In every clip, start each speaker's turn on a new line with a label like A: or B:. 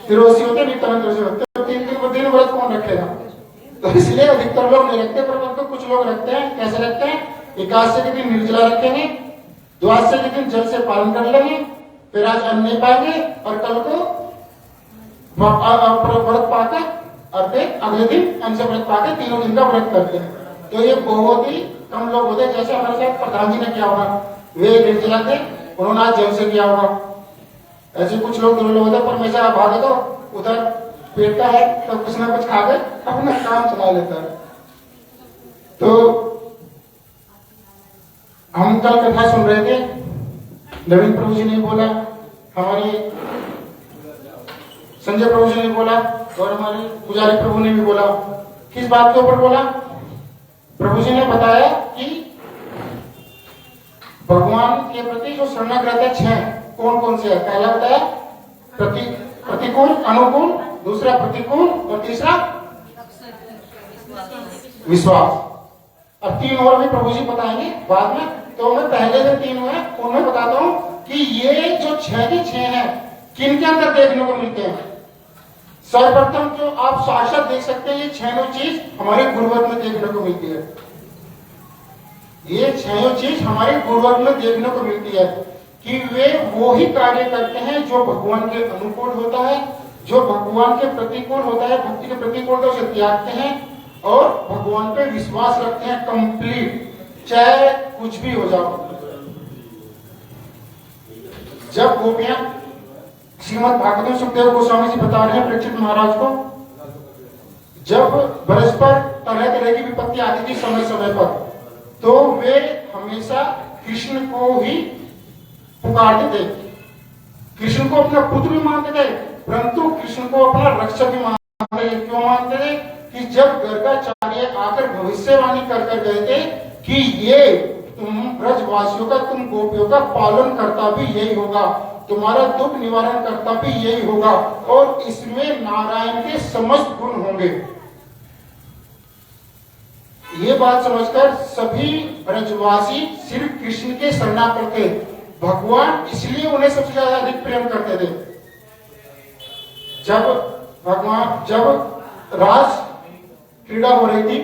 A: तिरोसी होते, नित्यानंद तिरोसी होते, तो 3 दिन व्रत कौन रखेगा? तो इसलिए अधिकतर लोग नहीं रखते, परंतु कुछ लोग रखते हैं। कैसे रखते हैं? एकादशी के दिन निर्जला रखेंगे, द्वादशी के दिन जल से पालन कर लेंगे, फिर आज अन्न नहीं पाएंगे और कल को व्रत पाकर और फिर अगले दिन अन्न से व्रत पाकर 3 दिन का व्रत करते हैं। तो ये बहुत ही कम लोग होते हैं। जैसे हमारे साथ प्रधान जी ने किया होगा, वे निर्जला थे, उन्होंने आज जल से किया होगा। ऐसे कुछ लोग दुर्लभ होते हैं, पर हमेशा भागे तो उधर पेटता है तो कुछ ना कुछ खाकर अपना काम चला लेता है। तो हम कल कथा सुन रहे थे, नवीन प्रभु जी ने बोला, हमारे संजय प्रभु जी ने बोला और हमारे पुजारी प्रभु ने भी बोला। किस बात के ऊपर बोला? प्रभु जी ने बताया कि भगवान के प्रति जो शरणागत है 6 कौन कौन से है। पहला बताया प्रतिकूल, अनुकूल, दूसरा प्रतिकूल और तीसरा विश्वास। अब 3 और भी प्रभु जी बताएंगे बाद में, तो मैं पहले जो 3 हुए उनमें बताता हूं कि ये जो 6 के 6 हैं किन के अंदर देखने को मिलते हैं। सर्वप्रथम जो आप साक्षात देख सकते हैं, ये 6 चीज हमारे गुरुवर्ग में देखने को मिलती है। ये 6 चीज हमारे गुरुवर्ग में देखने को मिलती है कि वे वो ही कार्य करते हैं जो भगवान के अनुकूल होता है, जो भगवान के प्रतिकूल होता है, भक्ति के प्रतिकूल तो उसे त्यागते हैं और भगवान पे विश्वास रखते हैं कंप्लीट, चाहे कुछ भी हो जाओ। जब गोपियां श्रीमद् भागवत में सुखदेव गोस्वामी जी बता रहे हैं परीक्षित महाराज को, जब ब्रज पर तरह तरह की विपत्ति आती थी समय समय पर, तो वे हमेशा कृष्ण को ही पुकारते थे। कृष्ण को अपना पुत्र भी मानते थे, परंतु कृष्ण को अपना रक्षक भी मानते थे। क्यों मानते थे? कि जब गर्गाचार्य आकर भविष्यवाणी कर कर गए थे कि ये तुम ब्रजवासियों का, तुम गोपियों का पालन करता भी यही होगा, तुम्हारा दुख निवारण करता भी यही होगा और इसमें नारायण के समस्त गुण होंगे। ये बात समझकर सभी ब्रजवासी सिर्फ कृष्ण के शरणागत थे। भगवान इसलिए उन्हें सबसे ज्यादा अधिक प्रेम करते थे। जब रास क्रीड़ा हो रही थी,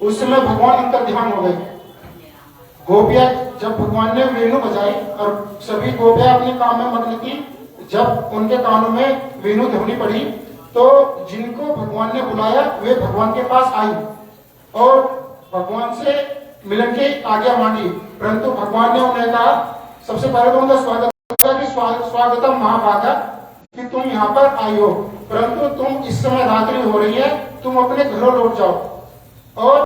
A: उस समय भगवान अंतर ध्यान हो गए। गोपियां, जब भगवान ने वेणु बजाई और सभी गोपियां अपने काम में मग्न थी, जब उनके कानों में वेणु ध्वनि पड़ी, तो जिनको भगवान ने बुलाया वे भगवान के पास आई और भगवान से मिलन की आज्ञा मांगी। परंतु भगवान ने उन्हें कहा, सबसे पहले तो उनका स्वागत किया कि स्वागतम महाभागा, कि तुम यहाँ पर आई हो, परंतु तुम इस समय रात्रि हो रही है, तुम अपने घरों लौट जाओ और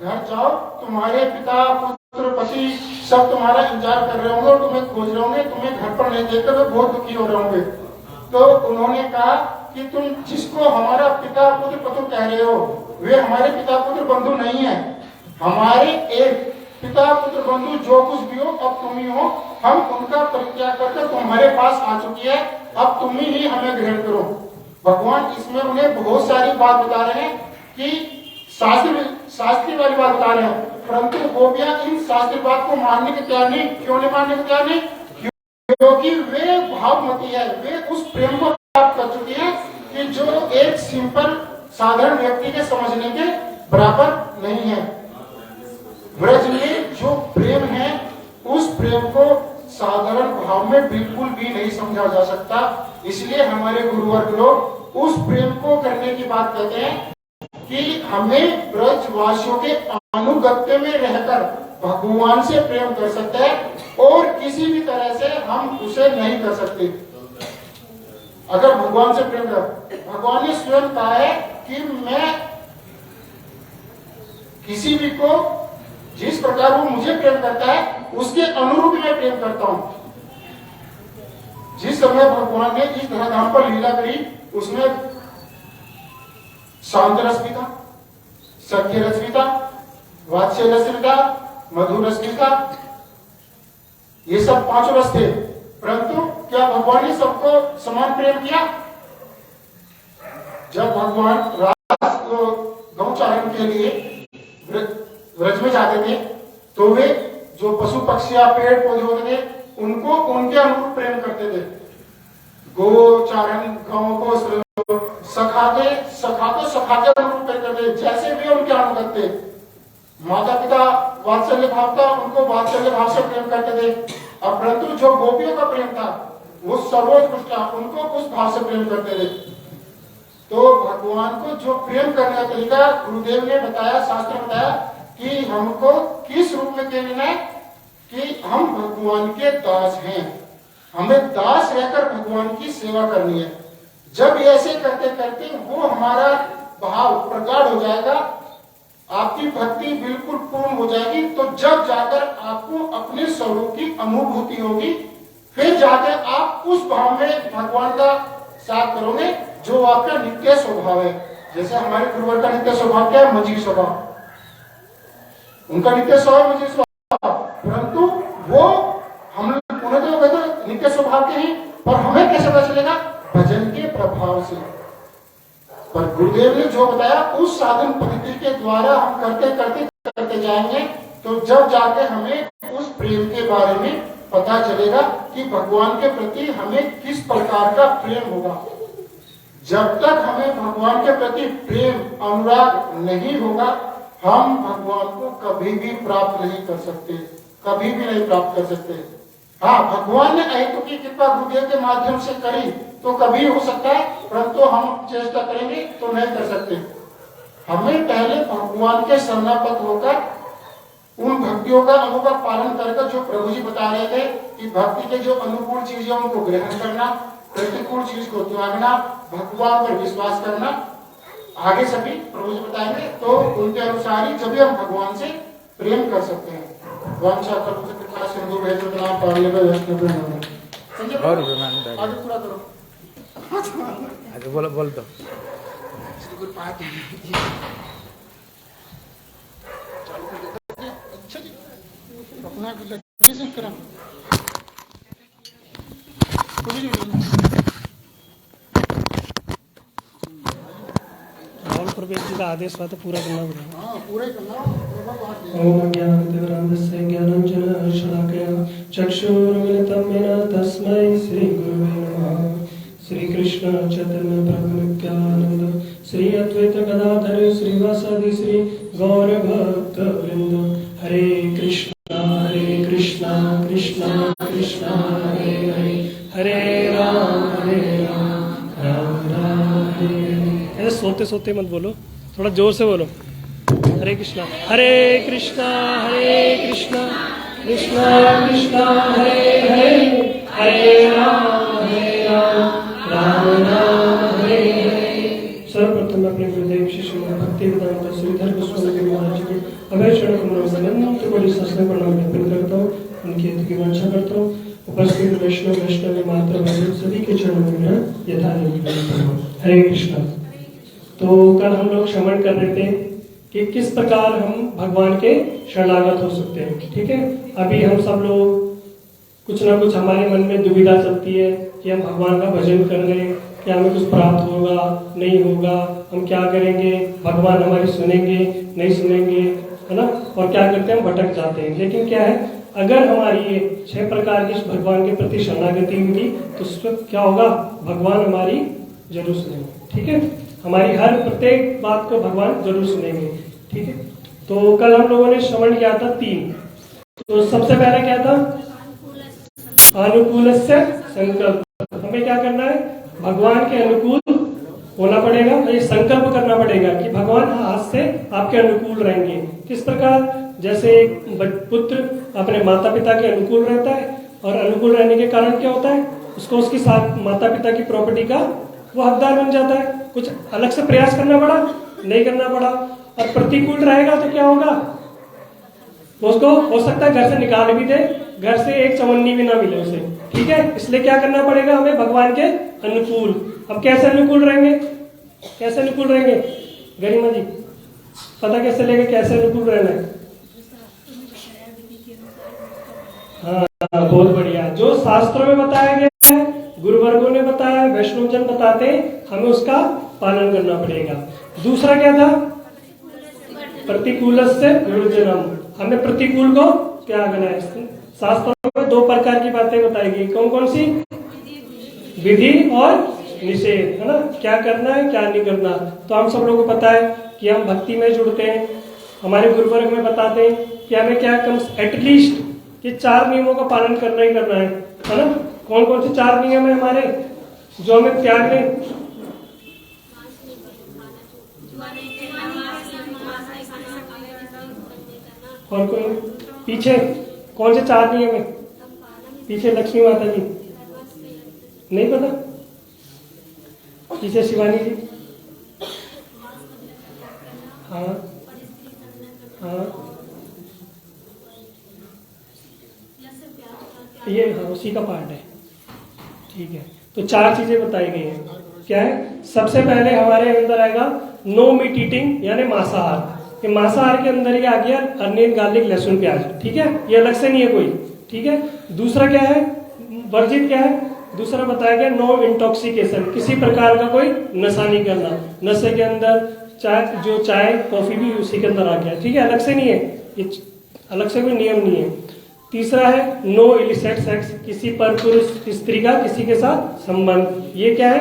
A: घर जाओ, तुम्हारे पिता पुत्र पति सब तुम्हारा इंतजार कर रहे होंगे और तुम्हें खोज रहे होंगे, तुम्हें घर पर नहीं देखकर वे बहुत दुखी हो रहे होंगे। तो उन्होंने कहा कि तुम जिसको हमारा पिता पुत्र पति कह रहे हो, वे हमारे पिता पुत्र बंधु नहीं है। हमारे एक पिता पुत्र बंधु जो कुछ भी हो, अब तुम ही हो। हम उनका परित्याग करके तुम्हारे पास आ चुकी है, अब तुम ही हमें ग्रहण करो। भगवान इसमें उन्हें बहुत सारी बात बता रहे हैं कि शास्त्री वाली बात बता रहे हैं, परंतु गोपियां इन शास्त्री बात को मानने के तैयार नहीं। क्यों नहीं मानने के तैयार नहीं? क्योंकि वे भावमती है, वे उस प्रेम को प्राप्त कर चुकी है कि जो एक सिंपल साधारण व्यक्ति के समझने के बराबर नहीं है। ब्रज में जो प्रेम है, उस प्रेम को साधारण भाव में बिल्कुल भी नहीं समझा जा सकता। इसलिए हमारे गुरुवर्ग लोग उस प्रेम को करने की बात कहते हैं कि हमें ब्रजवासियों के अनुगत्य में रहकर भगवान से प्रेम कर सकते हैं और किसी भी तरह से हम उसे नहीं कर सकते। अगर भगवान से प्रेम कर, भगवान ने स्वयं कहा है कि मैं किसी भी को जिस प्रकार वो मुझे प्रेम करता है उसके अनुरूप मैं प्रेम करता हूं। जिस समय भगवान ने इस धराधाम पर लीला करी, उसमें शांत रस भी था, सत्य रस भी था, वात्सल्य रस भी था, मधुर रस भी था। ये सब 5 रस थे, परंतु क्या भगवान ने सबको समान प्रेम किया? जब भगवान रास गौचारण के लिए व्रज में जाते थे, तो वे जो पशु पक्षी पेड़ पौधे होते थे उनको उनके अनुरूप प्रेम करते थे। गोचारण, गौ को सखाते अनुरूप करते, जैसे भी उनके अनुगत थे। माता पिता वात्सल्य भाव था, उनको वात्सल्य भाव से प्रेम करते थे। और परंतु जो गोपियों का प्रेम था वो सर्वोत्कृष्ट था, उनको उस भाव से प्रेम करते थे। तो भगवान को जो प्रेम करने का तरीका गुरुदेव ने बताया, शास्त्र ने बताया कि हमको किस रूप में प्रेम है कि हम भगवान के दास हैं, हमें दास रहकर भगवान की सेवा करनी है। जब ऐसे करते करते वो हमारा भाव प्रगाढ़ हो जाएगा, आपकी भक्ति बिल्कुल पूर्ण हो जाएगी, तो जब जाकर आपको अपने स्वरूप की अनुभूति होगी, फिर जाकर आप उस भाव में भगवान का साथ करोगे जो आपका नित्य स्वभाव है। जैसे हमारे गुरुवर का नित्य स्वभाव क्या है? मजीर स्वभाव। उनका नित्य स्वभाव मजीर स्वभाव, परंतु वो हम उन्हें तो नित्य स्वभाव के ही, पर हमें कैसे पता चलेगा? भजन के प्रभाव से। पर गुरुदेव ने जो बताया उस साधन पद्धति के द्वारा हम करते जाएंगे, तो जब जाके हमें उस प्रेम के बारे में पता चलेगा कि भगवान के प्रति हमें किस प्रकार का प्रेम होगा। जब तक हमें भगवान के प्रति प्रेम अनुराग नहीं होगा, हम भगवान को कभी भी प्राप्त नहीं कर सकते, कभी भी नहीं प्राप्त कर सकते। हाँ, भगवान ने अहितु की कृपा गुरुदेव के माध्यम से करी तो कभी हो सकता है, परंतु हम चेष्टा करेंगे तो नहीं कर सकते। हमें पहले भगवान के शरणागत होकर उन भक्तियों का अनुभव पालन करके, जो प्रभु जी बता रहे थे कि भक्ति के जो अनुकूल चीजें उनको ग्रहण करना, प्रतिकूल चीज को त्यागना, भगवान पर विश्वास करना, आगे सभी प्रभु जी बताएंगे, तो उनके अनुसार ही जब हम भगवान से प्रेम कर सकते हैं। सिंधु आगे पूरा करो,
B: आगे बोल दो।
A: अच्छा जी, अपना लगे से करम
C: राहुल प्रवेश जी का आदेश हुआ तो पूरा करना पड़ेगा।
A: हाँ, पूरे करना।
C: ओम ज्ञानतिमिरान्धस्य ज्ञानाञ्जनशलाकया चक्षुरुन्मिलितं येन तस्मै श्रीगुरुवे नमः। श्रीकृष्ण चैतन्य प्रभु नित्यानंद श्री अद्वैत गदाधर श्रीवासादि श्री गौर भक्त वृंद। हरे कृष्णा कृष्णा कृष्णा हरे हरे, हरे राम राम राम हरे हरे। ऐसे सोते सोते मत बोलो, थोड़ा जोर से बोलो। हरे कृष्णा कृष्णा कृष्णा कृष्णा हरे हरे, हरे राम राम राम हरे हरे। सर्वप्रथम अपने गुरुदेव शिष्य भक्ति वेदांत श्रीधर गोस्वामी जी महाराज जी के अभय चरण कमलों में अनंत कोटि सहस्त्र प्रणाम ज्ञापन करता हूँ, उनकी हित की वांछा करता हूँ। उपस्थित वैष्णवी मात्र बहन सभी के चरणों में मेरा यथायोग्य करता हूँ। हरे कृष्णा। तो कल हम लोग श्रवण कर रहे थे कि किस प्रकार हम भगवान के शरणागत हो सकते हैं। ठीक है, अभी हम सब लोग कुछ ना कुछ हमारे मन में दुविधा चलती है कि हम भगवान का भजन कर रहे हैं, क्या हमें कुछ प्राप्त होगा नहीं होगा, हम क्या करेंगे, भगवान हमारी सुनेंगे नहीं सुनेंगे, है ना। और क्या करते हैं, हम भटक जाते हैं। लेकिन क्या है, अगर हमारी ये 6 प्रकार की भगवान के प्रति शरणागति होगी तो उस वक्त क्या होगा, भगवान हमारी जरूर सुनेंगे। ठीक है, हमारी हर प्रत्येक बात को भगवान जरूर सुनेंगे। ठीक है, तो कल हम लोगों ने श्रवण किया था 3। तो सबसे पहले क्या था, अनुकूल से संकल्प। हमें क्या करना है, भगवान के अनुकूल होना पड़ेगा, ये संकल्प करना पड़ेगा कि भगवान आज से आपके अनुकूल रहेंगे। किस प्रकार, जैसे एक पुत्र अपने माता पिता के अनुकूल रहता है, और अनुकूल रहने के कारण क्या होता है, उसको उसकी माता पिता की प्रॉपर्टी का वो हकदार बन जाता है। कुछ अलग से प्रयास करना पड़ा नहीं करना पड़ा। और प्रतिकूल रहेगा तो क्या होगा, उसको हो सकता है घर से निकाल भी दे, घर से एक चवन्नी भी ना मिले उसे। ठीक है, इसलिए क्या करना पड़ेगा हमें, भगवान के अनुकूल। अब कैसे अनुकूल रहेंगे, कैसे अनुकूल रहेंगे गरिमा जी, पता कैसे लेंगे कैसे अनुकूल रहना है? हाँ, बहुत बढ़िया। जो शास्त्रों में बताया गया है, गुरुवर्गों ने बताया, वैष्णव जन बताते हैं, हमें उसका पालन करना पड़ेगा। दूसरा क्या था, प्रतिकूल से विवर्जनम, हमें प्रतिकूल को त्यागना है। शास्त्रों में 2 प्रकार की बातें बताई गई, कौन कौन सी, विधि और निषेध, है ना, क्या करना है क्या नहीं करना। तो हम सब लोगों को पता है कि हम भक्ति में जुड़ते हैं, हमारे गुरुवर्ग में बताते हैं कि हमें क्या कम एटलीस्ट ये 4 नियमों का पालन करना ही करना है ना। कौन कौन से 4 नियम है हमारे जो हमें त्यागने? और कोई पीछे कौन से 4 नियम है? पीछे लक्ष्मी माता जी नहीं पता, पीछे शिवानी जी। हाँ हाँ ये हाँ उसी का पार्ट है, ठीक है। तो 4 चीजें बताई गई हैं। क्या है? सबसे पहले हमारे अंदर आएगा नो मीट ईटिंग यानी मांसाहार। ये मांसाहार के अंदर ही आ गया अनियन, गार्लिक, लहसुन, प्याज, ठीक है, ये अलग से नहीं है कोई, ठीक है। दूसरा क्या है? वर्जित क्या है? दूसरा बताया गया नो इंटॉक्सिकेशन, किसी प्रकार का कोई नशा नहीं करना। नशे के अंदर चाय कॉफी भी उसी के अंदर आ गया, ठीक है, अलग से नहीं है, ये अलग से कोई नियम नहीं है। तीसरा है नो इलिसिट सेक्स, किसी पर पुरुष स्त्री का किसी के साथ संबंध, ये क्या है?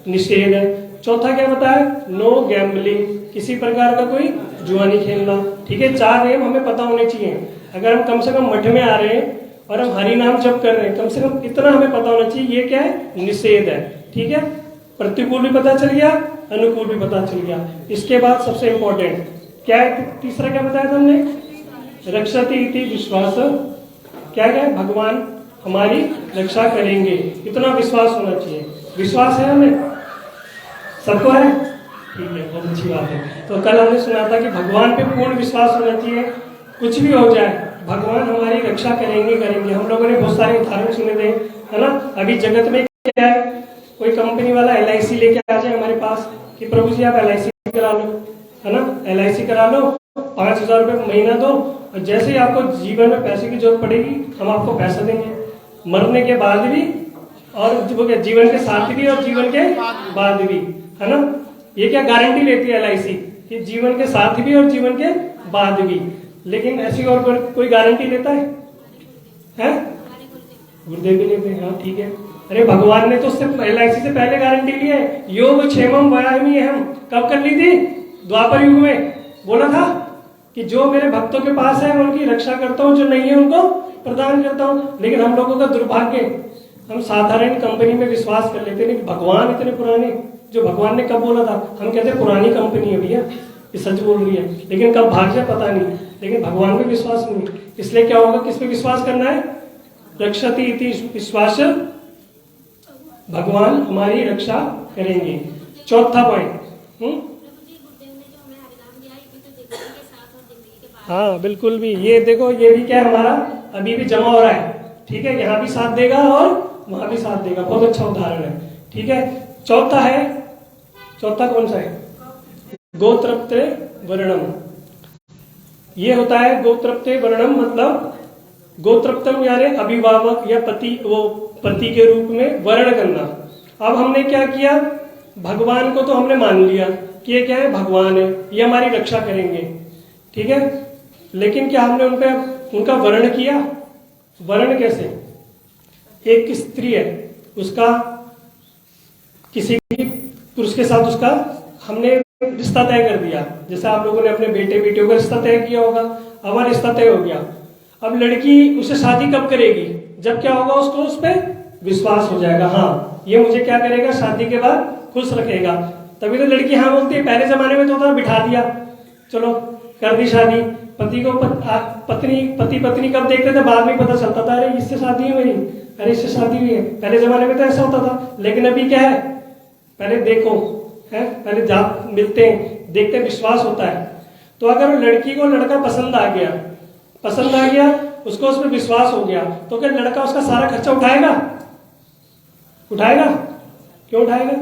C: निषेध है। चौथा क्या बताया? नो गैम्बलिंग, किसी प्रकार का कोई जुआ नहीं खेलना, ठीक है। 4 नियम हमें पता होने चाहिए। अगर हम कम से कम मठ में आ रहे हैं और हम हरि नाम जप कर रहे हैं, कम से कम इतना हमें पता होना चाहिए, ये क्या है? निषेध है, ठीक है। प्रतिकूल भी पता चल गया, अनुकूल भी पता चल गया। इसके बाद सबसे इंपॉर्टेंट क्या है? तीसरा क्या बताया था हमने? रक्षति इति विश्वास, क्या है? भगवान हमारी रक्षा करेंगे, इतना विश्वास होना चाहिए। विश्वास है हमें, सबको है, ठीक है, बहुत अच्छी बात है। तो कल हमने सुना था कि भगवान पे पूर्ण विश्वास होना चाहिए, कुछ भी हो जाए भगवान हमारी रक्षा करेंगे। हम लोगों ने बहुत सारे उदाहरण सुने थे, है ना। अभी जगत में क्या है, कोई कंपनी वाला LIC लेके आ जाए हमारे पास कि प्रभु जी आप LIC करा लो, है ना, LIC करा लो, 5,000 रुपये महीना दो, और जैसे ही आपको जीवन में पैसे की जरूरत पड़ेगी हम आपको पैसा देंगे, मरने के बाद भी, और जीवन के साथ भी और जीवन के बाद भी, है ना। ये क्या गारंटी लेती है LIC कि जीवन के साथ भी और जीवन के बाद भी। लेकिन ऐसी और कोई गारंटी लेता है? गुरुदेव भी लेते हैं, हाँ ठीक है। अरे भगवान ने तो उससे LIC से पहले गारंटी ली है, योग क्षेमम व्यायामी हम कब कर ली थी? द्वापर युग में बोला था कि जो मेरे भक्तों के पास है उनकी रक्षा करता हूँ, जो नहीं है उनको प्रदान करता हूँ। लेकिन हम लोगों का दुर्भाग्य, हम साधारण कंपनी में विश्वास कर लेते हैं। भगवान इतने पुराने, जो भगवान ने कब बोला था हम कहते हैं पुरानी कंपनी है भैया, ये सच बोल रही है, लेकिन कब भाग जाए पता नहीं। लेकिन भगवान पे विश्वास नहीं, इसलिए क्या होगा? किस पे विश्वास करना है? रक्षति इति विश्वास, भगवान हमारी रक्षा करेंगे। चौथा पॉइंट, हाँ बिल्कुल भी, ये देखो ये भी क्या है हमारा अभी भी जमा हो रहा है, ठीक है। यहाँ भी साथ देगा और वहां भी साथ देगा, बहुत अच्छा उदाहरण है, ठीक है। चौथा है, चौथा कौन सा है? गोत्रप्ते वर्णम। ये होता है गोत्रप्ते वर्णम, मतलब गोत्रप्तम यानी अभिभावक या पति के रूप में वर्ण करना। अब हमने क्या किया? भगवान को तो हमने मान लिया कि ये क्या है? भगवान है, ये हमारी रक्षा करेंगे, ठीक है। लेकिन क्या हमने उनका वर्ण किया? वर्ण कैसे? एक स्त्री है, उसका किसी पुरुष के साथ उसका हमने रिश्ता तय कर दिया, जैसे आप लोगों ने अपने बेटे बेटियों का रिश्ता तय किया होगा। हमारा रिश्ता तय हो गया। अब लड़की उससे शादी कब करेगी? जब क्या होगा? उसको उस पर विश्वास हो जाएगा, हाँ ये मुझे क्या करेगा, शादी के बाद खुश रखेगा, तभी तो लड़की हाँ बोलती है। पहले जमाने में तो था बिठा दिया, चलो कर दी शादी। पति को पति पत्नी कब देखते थे? बाद में पता चलता था, अरे इससे शादी हुई मेरी, अरे इससे शादी हुई है। पहले जमाने में तो ऐसा होता था, लेकिन अभी क्या है? पहले देखो है, पहले जा मिलते हैं, देखते विश्वास होता है। तो अगर लड़की को लड़का पसंद आ गया, उसको उसमें विश्वास हो गया, तो क्या लड़का उसका सारा खर्चा उठाएगा? क्यों उठाएगा?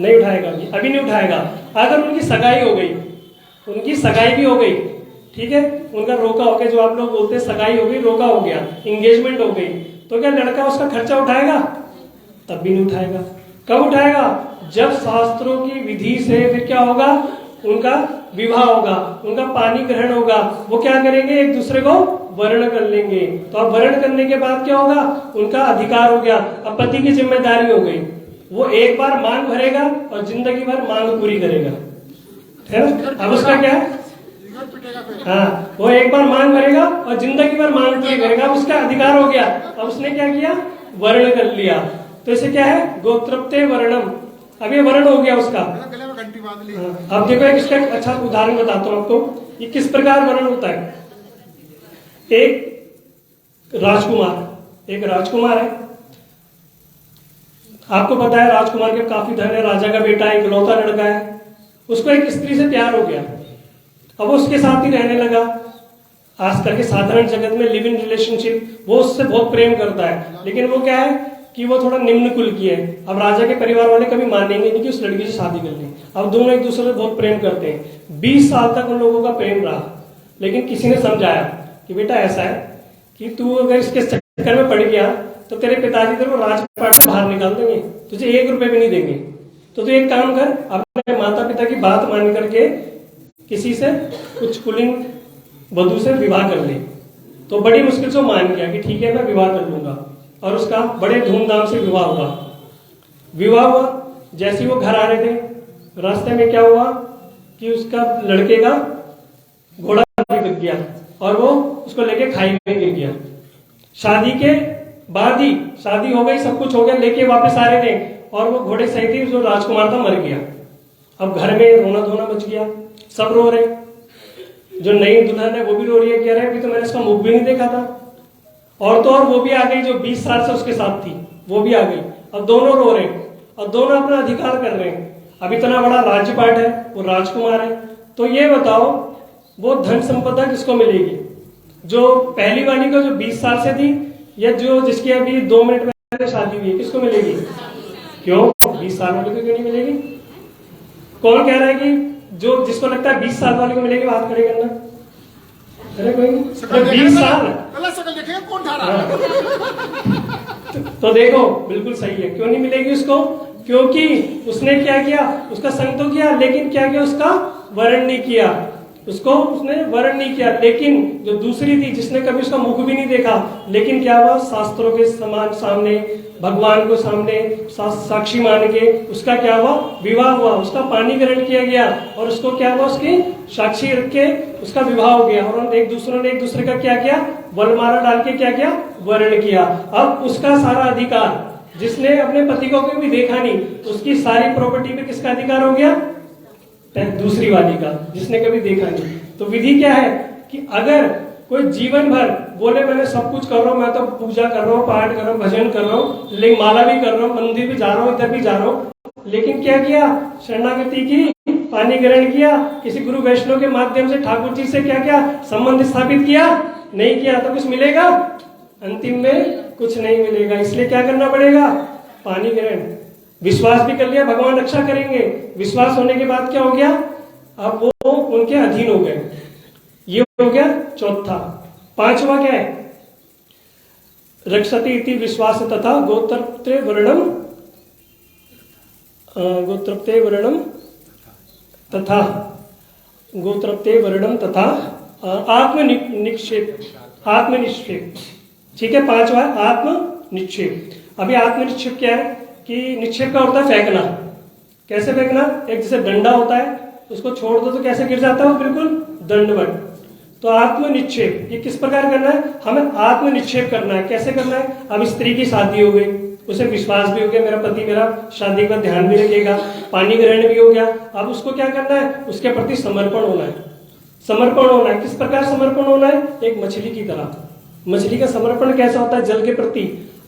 C: नहीं उठाएगा, अभी नहीं उठाएगा। अगर उनकी सगाई हो गई, उनकी सगाई भी हो गई, ठीक है, उनका रोका हो गया, जो आप लोग बोलते हैं सगाई हो गई, रोका हो गया, एंगेजमेंट हो गई, तो क्या लड़का उसका खर्चा उठाएगा? तब भी नहीं उठाएगा। कब उठाएगा? जब शास्त्रों की विधि से फिर क्या होगा? उनका विवाह होगा, उनका पानी ग्रहण होगा, वो क्या करेंगे? एक दूसरे को वर्ण कर लेंगे। तो अब वर्ण करने के बाद क्या होगा, उनका अधिकार हो गया। अब पति की जिम्मेदारी हो गई, वो एक बार मांग भरेगा और जिंदगी भर मांग पूरी करेगा, है ना। अब उसका क्या है, हाँ, वो एक बार मांग भरेगा और जिंदगी भर मांग पूरी करेगा, अब उसका अधिकार हो गया। अब उसने क्या किया, वर्ण कर लिया। तो इसे क्या है, गोत्रप्ते वर्णम। अब ये वर्ण हो गया उसका। अब देखो एक इसका अच्छा उदाहरण बताता हूं आपको, ये किस प्रकार वर्ण होता है। एक राजकुमार है, आपको पता है राजकुमार के काफी धन है, राजा का बेटा है, इकलौता लड़का है। उसको एक स्त्री से प्यार हो गया, अब वो उसके साथ ही रहने लगा। आज करके साधारण जगत में लिव इन रिलेशनशिप, वो उससे बहुत प्रेम करता है, लेकिन वो क्या है कि वो थोड़ा निम्न कुल की है। अब राजा के परिवार वाले कभी मानेंगे नहीं कि उस लड़की से शादी कर ली। अब दोनों एक दूसरे से बहुत प्रेम करते हैं। 20 साल तक उन लोगों का प्रेम रहा, लेकिन किसी ने समझाया कि बेटा ऐसा है कि तू अगर इसके चक्कर में पड़ गया तो तेरे पिताजी तेरे को राजपाट से बाहर निकाल देंगे, तुझे 1 रुपए भी नहीं देंगे। तो तू एक काम कर, अपने माता पिता की बात मान करके किसी से कुछ कुलीन वधू से विवाह कर ले। तो बड़ी मुश्किल से मान गया कि ठीक है मैं विवाह कर लूंगा, और उसका बड़े धूमधाम से विवाह हुआ। जैसे ही वो घर आ रहे थे, रास्ते में क्या हुआ कि उसका लड़के का घोड़ा बिक गया और वो उसको लेके खाई में गिर गया। शादी के बाद ही शादी हो गई, सब कुछ हो गया, लेके वापस आ रहे थे और वो घोड़े सहित ही जो राजकुमार था मर गया। अब घर में रोना धोना मच गया, सब रो रहे। जो नई दुल्हन है वो भी रो रही है, कह रहे अभी तो मैंने इसका मुख भी नहीं देखा था। और तो और वो भी आ गई जो 20 साल से उसके साथ थी, वो भी आ गई। अब दोनों रो रहे हैं और दोनों अपना अधिकार कर रहे हैं। अब इतना बड़ा राज्यपाट है, वो राजकुमार है। तो ये बताओ वो धन संपदा किसको मिलेगी, जो पहली वाली को जो 20 साल से थी, या जो जिसकी अभी 2 मिनट में शादी हुई है, किसको मिलेगी? क्यों 20 साल वाले को क्यों नहीं मिलेगी? कौन कह रहा है कि जो जिसको लगता है 20 साल वाले को मिलेगी, बात खड़े करना। अरे कोई 20 साल
A: कौन ठा रहा है?
C: तो देखो बिल्कुल सही है, क्यों नहीं मिलेगी उसको? क्योंकि उसने क्या किया, उसका संग तो किया, लेकिन क्या किया, उसका वर्ण नहीं किया, उसने वर्ण नहीं किया। लेकिन जो दूसरी थी जिसने कभी उसका मुख भी नहीं देखा, लेकिन क्या हुआ, शास्त्रों के समान सामने, भगवान को सामने साक्षी मान के उसका क्या हुआ, विवाह हुआ, उसका पानी ग्रहण किया गया और उसको क्या हुआ, उसकी साक्षी रख के उसका विवाह हो गया। और एक दूसरे का क्या किया, वरमाला डाल के क्या किया, वर्ण किया। अब उसका सारा अधिकार, जिसने अपने पति को कभी देखा नहीं, उसकी सारी प्रॉपर्टी पे किसका अधिकार हो गया, दूसरी वाली का, जिसने कभी देखा नहीं। तो विधि क्या है कि अगर कोई जीवन भर बोले मैंने सब कुछ कर रहा हूं, मैं तो पूजा कर रहा हूँ, पाठ कर रहा हूँ, भजन कर रहा हूँ, लेकिन माला भी कर रहा हूँ, मंदिर भी जा रहा हूँ, इधर भी जा रहा हूँ, लेकिन क्या किया, शरणागति की, पानी ग्रहण किया, किसी गुरु वैष्णव के माध्यम से ठाकुर जी से क्या क्या संबंध स्थापित किया, नहीं किया, तो कुछ मिलेगा? अंतिम में कुछ नहीं मिलेगा। इसलिए क्या करना पड़ेगा, पानी ग्रहण। विश्वास भी कर लिया, भगवान रक्षा करेंगे। विश्वास होने के बाद क्या हो गया, अब वो उनके अधीन हो गए। ये हो गया चौथा। पांचवा क्या है, रक्षति इति विश्वास तथा गोत्रप्ते वर्णम तथा आत्मनिक्षेप। ठीक है, पांचवा आत्मनिक्षेप। अभी आत्मनिक्षेप क्या है कि निक्षेप का होता है फेंकना। कैसे फेंकना, एक जैसे डंडा होता है, उसको छोड़ दो तो कैसे गिर जाता है वो, बिल्कुल दंडवत। तो आत्मनिक्षेप ये किस प्रकार करना है, हमें आत्मनिक्षेप करना है। कैसे करना है, अब स्त्री की शादी हो गई, उसे विश्वास भी हो गया, मेरा पति मेरा शादी का ध्यान भी रखेगा, पानी ग्रहण भी हो गया। अब उसको क्या करना है, उसके प्रति समर्पण होना है। समर्पण होना है, किस प्रकार समर्पण होना है, एक मछली की तरह। मछली का समर्पण कैसा होता है, जल के प्रति।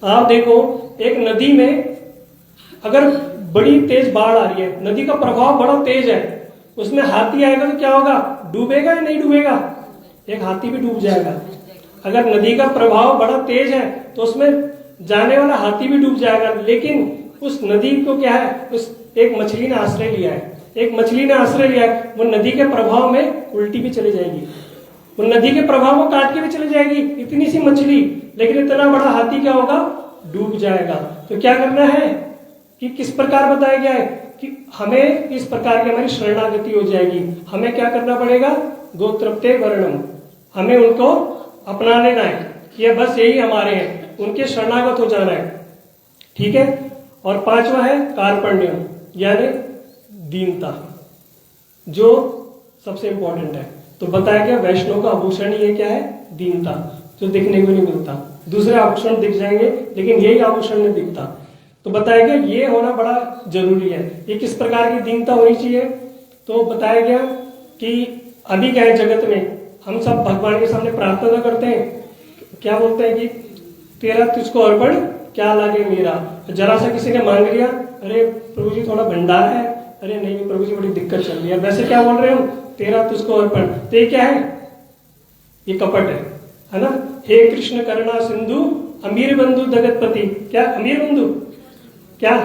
C: आप देखो एक नदी में अगर बड़ी तेज बाढ़ आ रही है, नदी का प्रभाव बड़ा तेज है, उसमें हाथी आएगा तो क्या होगा, डूबेगा या नहीं डूबेगा? एक हाथी भी डूब जाएगा। अगर नदी का प्रभाव बड़ा तेज है तो उसमें जाने वाला हाथी भी डूब जाएगा। लेकिन उस नदी को क्या है, उस एक मछली ने आश्रय लिया है, एक मछली ने आश्रय लिया है, वो नदी के प्रभाव में उल्टी भी चली जाएगी, वो नदी के प्रभाव को काट के भी चली जाएगी, इतनी सी मछली। लेकिन इतना बड़ा हाथी क्या होगा, डूब जाएगा। तो क्या करना है कि किस प्रकार बताया गया है कि हमें इस प्रकार की हमारी शरणागति हो जाएगी। हमें क्या करना पड़ेगा, गोत्रप्ते वर्णम, हमें उनको अपना लेना है कि ये बस यही हमारे हैं, उनके शरणागत हो जाना है। ठीक है। और पांचवा है कार्पण्यम, यानी दीनता, जो सबसे इंपॉर्टेंट है। तो बताया गया वैष्णव का आभूषण ये क्या है? दीनता, जो दिखने को नहीं मिलता। दूसरे आभूषण दिख जाएंगे लेकिन यही आभूषण नहीं दिखता। तो बताया गया ये होना बड़ा जरूरी है। ये किस प्रकार की दीनता होनी चाहिए? तो बताया गया कि अभी क्या है जगत में, हम सब भगवान के सामने प्रार्थना करते हैं, क्या बोलते हैं कि तेरा तुझको अर्पण क्या लागे मेरा। जरा सा किसी ने मांग लिया, अरे प्रभु जी थोड़ा भंडार है, अरे नहीं प्रभु जी बड़ी दिक्कत चल रही है, वैसे क्या बोल रहे हो? तेरा तुझको अर्पण। तो ये क्या है? ये कपट है ना। हे कृष्ण करुणा सिंधु अमीर बंधु जगतपति, क्या अमीर बंधु, क्या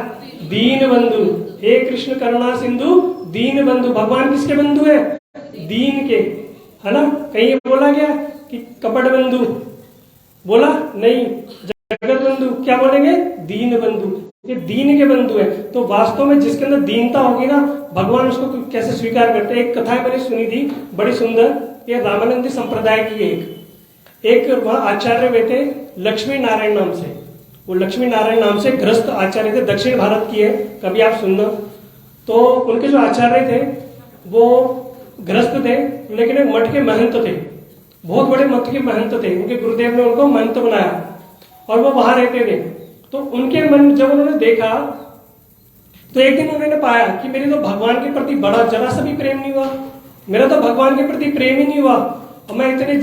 C: दीन बंधु। हे कृष्ण करुणा सिंधु दीन बंधु। भगवान किसके बंधु है? दीन के, है ना। कहीं ये बोला गया कि कपट बंधु, बोला नहीं। जगत बंधु क्या बोलेंगे? दीन बंधु। ये दीन के बंधु है। तो वास्तव में जिसके अंदर दीनता होगी ना, भगवान उसको कैसे स्वीकार करते हैं। एक कथा मैंने सुनी थी बड़ी सुंदर, ये रामानंदी संप्रदाय की एक वहां आचार्य बैठे लक्ष्मी नारायण नाम से। वो लक्ष्मी नारायण नाम से गृहस्थ आचार्य थे, दक्षिण भारत की है, कभी आप सुनना। तो उनके जो आचार्य थे वो गृहस्थ थे, लेकिन एक मठ के महंत थे, बहुत बड़े मठ के महंत थे। उनके गुरुदेव ने उनको महंत बनाया और वो वहां रहते थे। तो उनके मन जब उन्होंने देखा तो एक दिन उन्होंने पाया कि मेरे तो भगवान के प्रति बड़ा जरा सा भी प्रेम नहीं हुआ, मेरा तो भगवान के प्रति प्रेम ही नहीं हुआ। और मैं इतने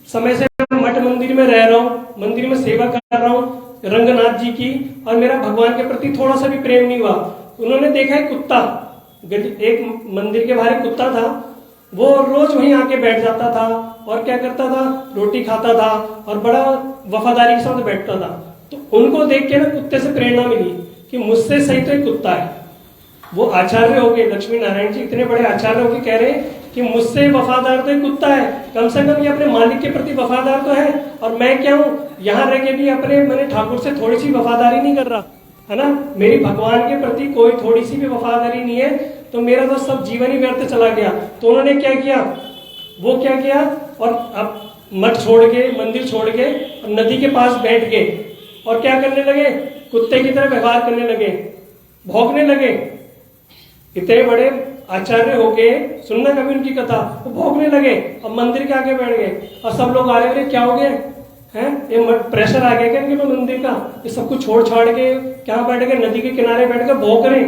C: समय से मठ मंदिर में रह रहा हूँ, मंदिर में सेवा कर रहा हूँ रंगनाथ जी की, और मेरा भगवान के प्रति थोड़ा सा भी प्रेम नहीं हुआ। उन्होंने देखा एक कुत्ता, एक मंदिर के बाहर एक कुत्ता था, वो रोज वहीं आके बैठ जाता था और क्या करता था, रोटी खाता था और बड़ा वफादारी के साथ बैठता था। तो उनको देख के ना कुत्ते से प्रेरणा मिली कि मुझसे सही तो एक कुत्ता है। वो आचार्य हो गए, लक्ष्मी नारायण जी इतने बड़े आचार्य हो गए, कह रहे कि मुझसे वफादार तो एक कुत्ता है, कम से कम ये अपने मालिक के प्रति वफादार तो है। और मैं क्या हूँ, यहाँ रह के भी अपने मैंने ठाकुर से थोड़ी सी वफादारी नहीं कर रहा, है ना। मेरी भगवान के प्रति कोई थोड़ी सी भी वफादारी नहीं है, तो मेरा तो सब जीवन ही व्यर्थ चला गया। तो उन्होंने क्या किया, वो क्या किया, और अब मठ छोड़ के, मंदिर छोड़ के नदी के पास बैठ गए और क्या करने लगे, कुत्ते की तरह व्यवहार करने लगे, भौंकने लगे। इतने बड़े आचार्य हो गए, सुनना कभी उनकी कथा, वो भौंकने लगे और मंदिर के आगे बैठ गए। और सब लोग आ रहे, क्या हो गया है, ये प्रेशर आ गया क्या इनके मंदिर का, ये सब कुछ छोड़ छाड़ के क्या बैठ गए, नदी के किनारे बैठ कर भौंक रहे।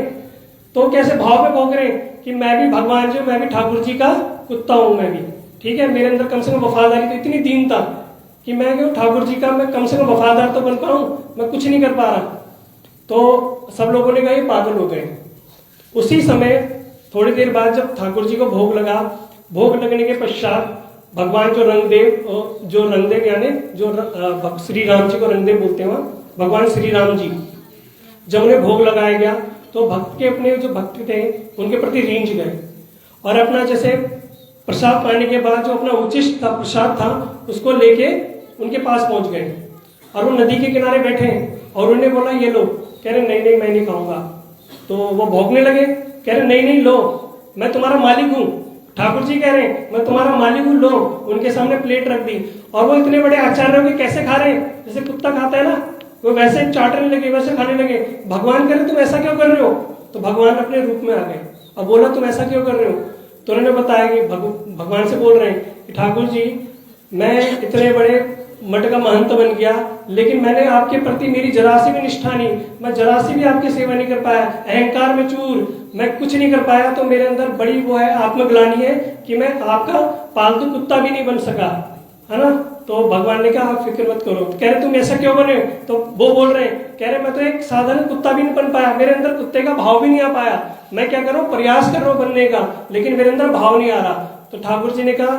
C: तो कैसे भाव में भौंक रहे कि मैं भी भगवान जी, मैं भी ठाकुर जी का कुत्ता हूं, मैं भी ठीक है, मेरे अंदर कम से कम वफादारी। तो इतनी दीनता कि मैं क्यों ठाकुर जी का, मैं कम से कम वफादार तो बन पाऊं, मैं कुछ नहीं कर पा रहा। तो सब लोगों ने कहा ये पागल हो गए। उसी समय थोड़ी देर बाद जब ठाकुर जी को भोग लगा, भोग लगने के पश्चात भगवान जो रंगदेव यानी जो श्री राम जी को रंगदेव बोलते हैं, भगवान श्री राम जी जब उन्हें भोग लगाया गया तो भक्त के अपने जो भक्त थे उनके प्रति रींझ गए और अपना जैसे प्रसाद पाने के बाद जो अपना उचिष्ट था, प्रसाद था, उसको लेके उनके पास पहुंच गए और वो नदी के किनारे बैठे और उन्हें बोला ये लो। कह रहे नहीं मैं नहीं खाऊंगा। तो वो भौंकने लगे, कह रहे नहीं लो, मैं तुम्हारा मालिक हूँ। ठाकुर जी कह रहे हैं मैं तुम्हारा मालिक हूँ, लो। उनके सामने प्लेट रख दी और वो इतने बड़े आचार्य हो के कैसे खा रहे हैं, जैसे कुत्ता खाता है ना, वो वैसे चाटने लगे, वैसे खाने लगे। भगवान कह रहे तुम ऐसा क्यों कर रहे हो, तो भगवान अपने रूप में आ गए और बोला तुम ऐसा क्यों कर रहे हो। तो उन्होंने बताया कि भगवान से बोल रहे हैं कि ठाकुर जी मैं इतने बड़े मठ का महंत बन गया, लेकिन मैंने आपके प्रति मेरी जरा सी भी निष्ठा नहीं, मैं जरा सी भी आपकी सेवा नहीं कर पाया, अहंकार में चूर, मैं कुछ नहीं कर पाया। तो मेरे अंदर बड़ी वो है आत्मग्लानि है कि मैं आपका पालतू कुत्ता भी नहीं बन सका, है ना। तो भगवान ने कहा आप फिक्र मत करो। कह रहे तुम ऐसा क्यों बने, तो वो बोल रहे हैं, कह रहे मैं तो एक साधारण कुत्ता भी नहीं बन पाया, मेरे अंदर कुत्ते का भाव भी नहीं आ पाया। मैं क्या करूं, प्रयास कर रहा हूं बनने का, लेकिन मेरे अंदर भाव नहीं आ रहा। तो ठाकुर जी ने कहा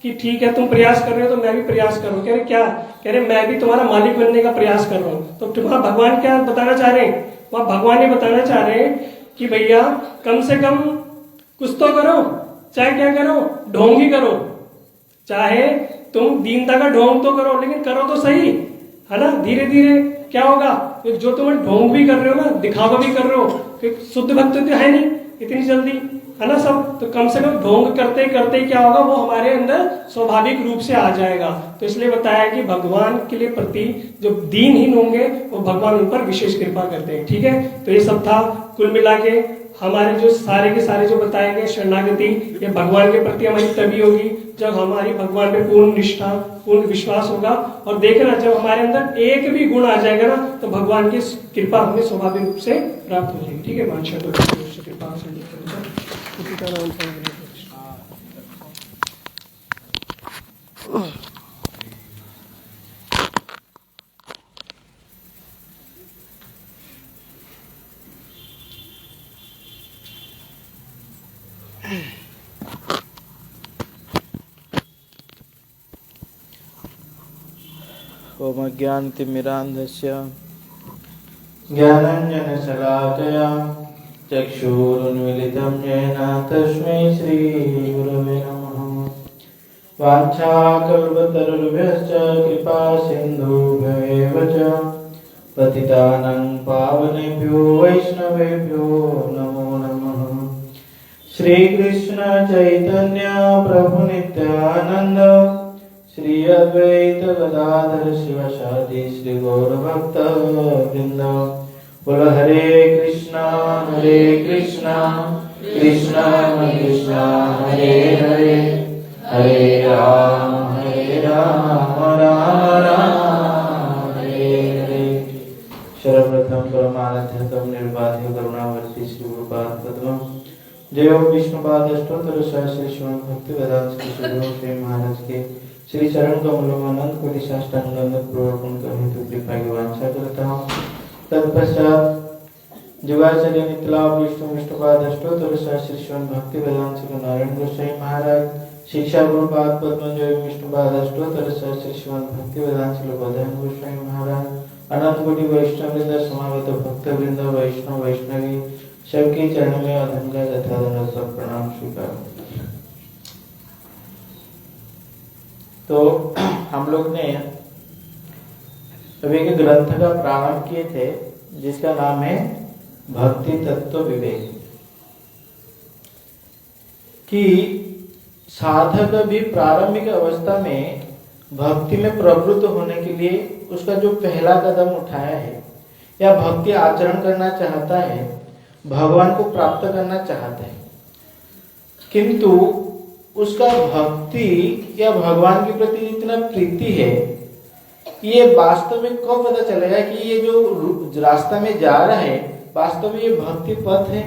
C: कि ठीक है तुम प्रयास कर रहे हो तो मैं भी प्रयास कर रहा हूँ। कह रहे क्या, कह रहे मैं भी तुम्हारा मालिक बनने का प्रयास कर रहा हूँ। तो तुम्हारा भगवान क्या बताना चाह रहे हैं, वहां भगवान ये बताना चाह रहे हैं कि भैया कम से कम कुछ तो करो, चाहे क्या करो, ढोंग ही करो, चाहे तुम दीनता का ढोंग तो करो, लेकिन करो तो सही, है ना। धीरे धीरे क्या होगा, जो तुम ढोंग भी कर रहे हो ना, दिखावा भी कर रहे हो, शुद्ध भक्त तो है नहीं इतनी जल्दी, है ना सब, तो कम से कम ढोंग करते करते क्या होगा, वो हमारे अंदर स्वाभाविक रूप से आ जाएगा। तो इसलिए बताया कि भगवान के लिए प्रति जो दीनहीन होंगे वो भगवान उन पर विशेष कृपा करते हैं। ठीक है, तो ये सब था कुल मिला के हमारे जो सारे के सारे जो बताए गए शरणागति, ये भगवान के प्रति हमारी तभी होगी जब हमारी भगवान पे पूर्ण निष्ठा, पूर्ण विश्वास होगा। और देखना, जब हमारे अंदर एक भी गुण आ जाएगा ना, तो भगवान की कृपा हमें स्वाभाविक रूप से प्राप्त हो जाएगी। ठीक है, बादशाह तो कृपा से उसी का नाम से
B: ओम ज्ञानतिमिरान्धस्य
D: ज्ञानाञ्जनशलाकया चक्षुरुन्मीलितं येन तस्मै श्रीगुरवे नमः। वाञ्छाकल्पतरुभ्यश्च कृपा सिन्धुभ्येव च पतितानां पावनेभ्यो वैष्णवेभ्यो नमो नमः। श्रीकृष्ण चैतन्य प्रभु नित्यानंद श्री अद्वैत गदाधर शिवशादि श्री गौर भक्त वृंद। बोल हरे कृष्णा कृष्णा कृष्णा हरे हरे, हरे राम राम राम हरे हरे। सर्वप्रथम परमानंदम निर्बाध्य करुणावर्ती श्री गुरुपाद पद्म जय हो विष्णुपाद अष्टोत्तर सहस्र श्रीमद् भक्ति वेदांत श्री महाराज के श्री चरण कमलों में अनंत कोटि साष्टांग दंडवत प्रवर्तन करने हेतु कृपा की वांछा करता हूँ। तत्पश्चात जुगाचार्य नितलाभ विष्णुपाद अष्टोत्तर सहस्र श्रीमद् भक्ति वेदांत श्री नारायण गोसाई महाराज शिक्षा गुरुपाद पद्मजय विष्णुपाद अष्टोत्तर सहस्र श्रीमद् भक्ति वेदांत श्री बधान गोसाई महाराज अनंत कोटि वैष्णव वृंद समागत भक्त वृंद वैष्णव वैष्णवी सबके चरण में अधम का यथाधन सब प्रणाम स्वीकार। तो हम लोग ने अभी एक ग्रंथ का प्रारंभ किए थे जिसका नाम है भक्ति तत्व विवेक, कि साधक भी प्रारंभिक अवस्था में भक्ति में प्रवृत्त होने के लिए उसका जो पहला कदम उठाया है या भक्ति आचरण करना चाहता है, भगवान को प्राप्त करना चाहता है, किंतु उसका भक्ति या भगवान के प्रति इतना प्रीति है, ये वास्तव में कब पता चलेगा कि ये जो रास्ता में जा रहा है वास्तव में ये भक्ति पथ है,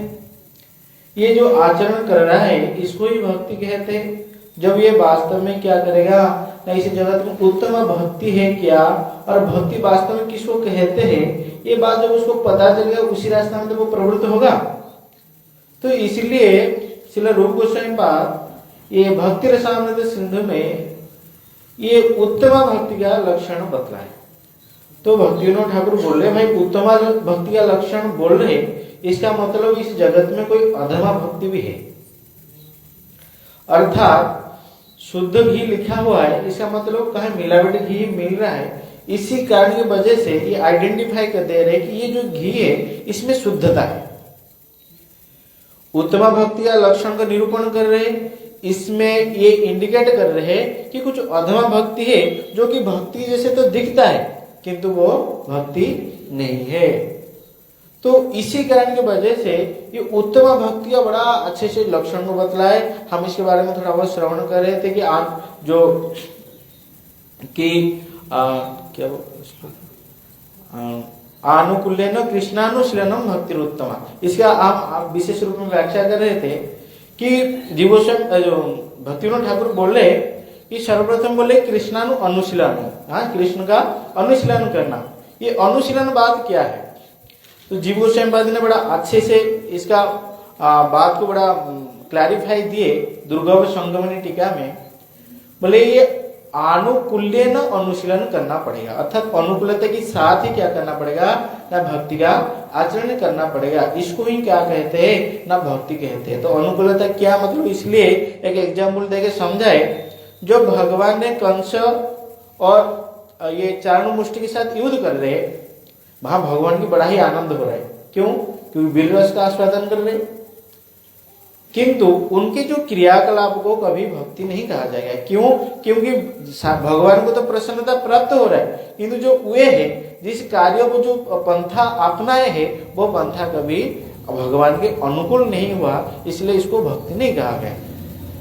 D: ये जो आचरण कर रहा है इसको ही भक्ति कहते हैं। जब ये वास्तव में क्या करेगा ना, इस जगत में उत्तम भक्ति है क्या और भक्ति वास्तव में किसको कहते हैं, ये बात जब उसको पता चलेगा उसी रास्ता में तो वो प्रवृत्त होगा। तो इसलिए श्रील रूप गोस्वामी पाद ये भक्ति रसामृत सिंधु में ये उत्तम भक्ति का लक्षण बतलाए। तो भक्ति विनोद ठाकुर बोल रहे भाई उत्तम भक्ति का लक्षण बोल रहे, इसका मतलब इस जगत में कोई अधमा भक्ति भी है, अर्थात शुद्ध घी लिखा हुआ है, इसका मतलब कहीं मिलावट घी मिल रहा है। इसी कारण की वजह से ये आइडेंटिफाई कर दे रहे कि ये जो घी है इसमें शुद्धता है। उत्तम भक्ति का लक्षण का निरूपण कर रहे, इसमें ये इंडिकेट कर रहे हैं कि कुछ अधमा भक्ति है जो कि भक्ति जैसे तो दिखता है किंतु वो भक्ति नहीं है। तो इसी कारण की वजह से ये उत्तम भक्ति का बड़ा अच्छे से लक्षण को बतलाए। हम इसके बारे में थोड़ा बहुत श्रवण कर रहे थे कि जो कि क्या आनुकूल्यन कृष्णानुशीलनम भक्तिरुत्तमा, इसका आप विशेष रूप में व्याख्या कर रहे थे कि जीवोत्सव जो भक्ति विनोद ठाकुर बोले कि सर्वप्रथम बोले कृष्णानु अनुशीलन, कृष्ण का अनुशीलन करना। ये अनुशीलन बात क्या है, तो जीवोत्सव पाद ने बड़ा अच्छे से इसका बात को बड़ा क्लैरिफाई दिए दुर्गा संगमनी टीका में। बोले ये आनुकूल्य न अनुशीलन करना पड़ेगा, अर्थात अनुकूलता के साथ ही क्या करना पड़ेगा ना भक्ति का आचरण करना पड़ेगा। इसको ही क्या कहते हैं ना भक्ति कहते हैं। तो अनुकूलता क्या मतलब, इसलिए एक एग्जाम्पल देके समझाए। जो भगवान ने कंस और ये चारण मुष्टि के साथ युद्ध कर रहे, वहां भगवान की बड़ा ही आनंद हो रहा है। क्यों? क्योंकि वीर रस का आस्वादन कर रहे। किंतु उनके जो क्रियाकलाप को कभी भक्ति नहीं कहा जाएगा। क्यों? क्योंकि भगवान को तो प्रसन्नता प्राप्त हो रहा है, किंतु जो वे है जिस कार्य को जो पंथा अपनाए है वो पंथा कभी भगवान के अनुकूल नहीं हुआ, इसलिए इसको भक्ति नहीं कहा गया।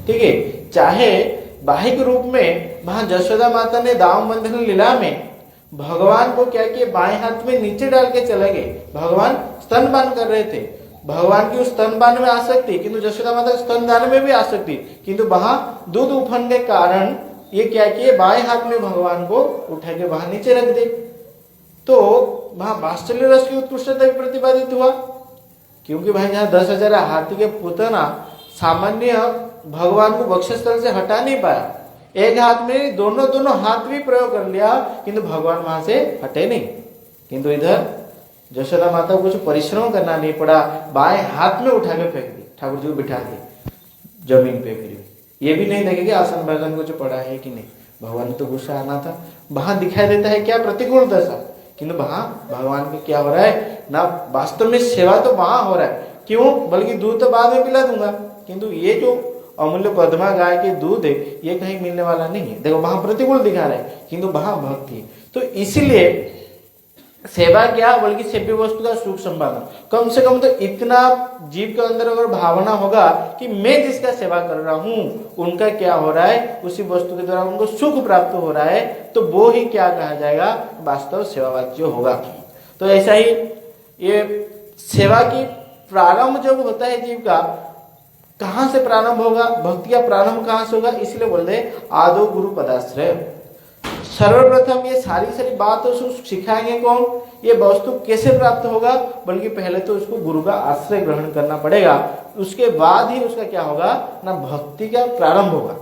D: ठीक है, चाहे बाहिक रूप में वहां यशोदा माता ने दाम बंधन लीला में भगवान को क्या किया, बाएं हाथ में नीचे डाल के चले गए। भगवान स्तनपान कर रहे थे, भगवान की उस स्तनपान में आसक्ति, किंतु यशोदा माता स्तनदान में भी आसक्ति, किंतु वहां दूध उफन के कारण ये क्या किए, बाएं हाथ में भगवान को उठा के वहां नीचे रख दे। तो वहां वात्सल्य रस की उत्कृष्टता भी प्रतिपादित हुआ, क्योंकि भाई जहां 10,000 हाथी के पुतना सामान्य भगवान को वक्षस्थल से हटा नहीं पाया, एक हाथ में दोनों हाथ भी प्रयोग कर लिया, किंतु भगवान वहां से हटे नहीं। किंतु इधर यशोदा माता को कुछ परिश्रम करना नहीं पड़ा, बाएं हाथ में उठा के फेंक दी, ठाकुर जी को बिठा दी जमीन पे। फिर ये भी नहीं देखेंगे आसन भजन कुछ पड़ा है कि नहीं, भगवान तो गुस्सा आना था। वहां दिखाई देता है क्या, प्रतिकूल दशा, किंतु वहां भगवान के क्या हो रहा है ना, वास्तव में सेवा तो वहां हो रहा है। क्यों? बल्कि दूध तो बाद में पिला दूंगा, किंतु ये जो अमूल्य पद्मा गाय के दूध है ये कहीं मिलने वाला नहीं है। देखो वहां प्रतिकूल दिखा रहा है, किंतु वहां भक्ति। तो इसलिए सेवा क्या, बल्कि सेव्य वस्तु का सुख संपादन। कम से कम तो इतना जीव के अंदर अगर भावना होगा कि मैं जिसका सेवा कर रहा हूं उनका क्या हो रहा है, उसी वस्तु के द्वारा उनको सुख प्राप्त हो रहा है, तो वो ही क्या कहा जाएगा, वास्तव सेवावाच्य होगा। तो ऐसा ही ये सेवा की प्रारंभ जब होता है जीव का, कहां से प्रारंभ होगा, भक्ति का प्रारंभ कहां से होगा, इसलिए बोलते आदो गुरु पदाश्रय। सर्वप्रथम ये सारी बात उसको सिखाएंगे कौन, ये वस्तु कैसे प्राप्त होगा, बल्कि पहले तो उसको गुरु का आश्रय ग्रहण करना पड़ेगा, उसके बाद ही उसका क्या होगा ना, भक्ति का प्रारंभ होगा।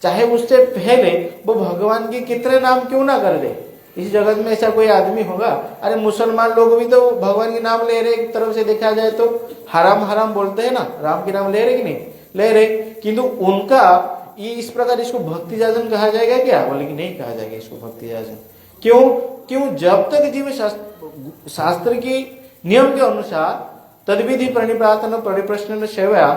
D: चाहे उससे पहले वो भगवान के कितने नाम क्यों ना कर दे। इस जगत में ऐसा कोई आदमी होगा, अरे मुसलमान लोग भी तो भगवान के नाम ले रहे, एक तरफ से देखा जाए तो हराम हराम बोलते हैं ना, राम के नाम ले रहे कि नहीं ले रहे, किंतु उनका ये इस प्रकार इसको भक्ति जाजन कहा जाएगा क्या, बल्कि नहीं कहा जाएगा इसको भक्ति जाजन। क्यों? जब तक जीव शास्त्र की नियम के अनुसार तद्विधि प्रणिप्रार्थना परिप्रश्न सेवा,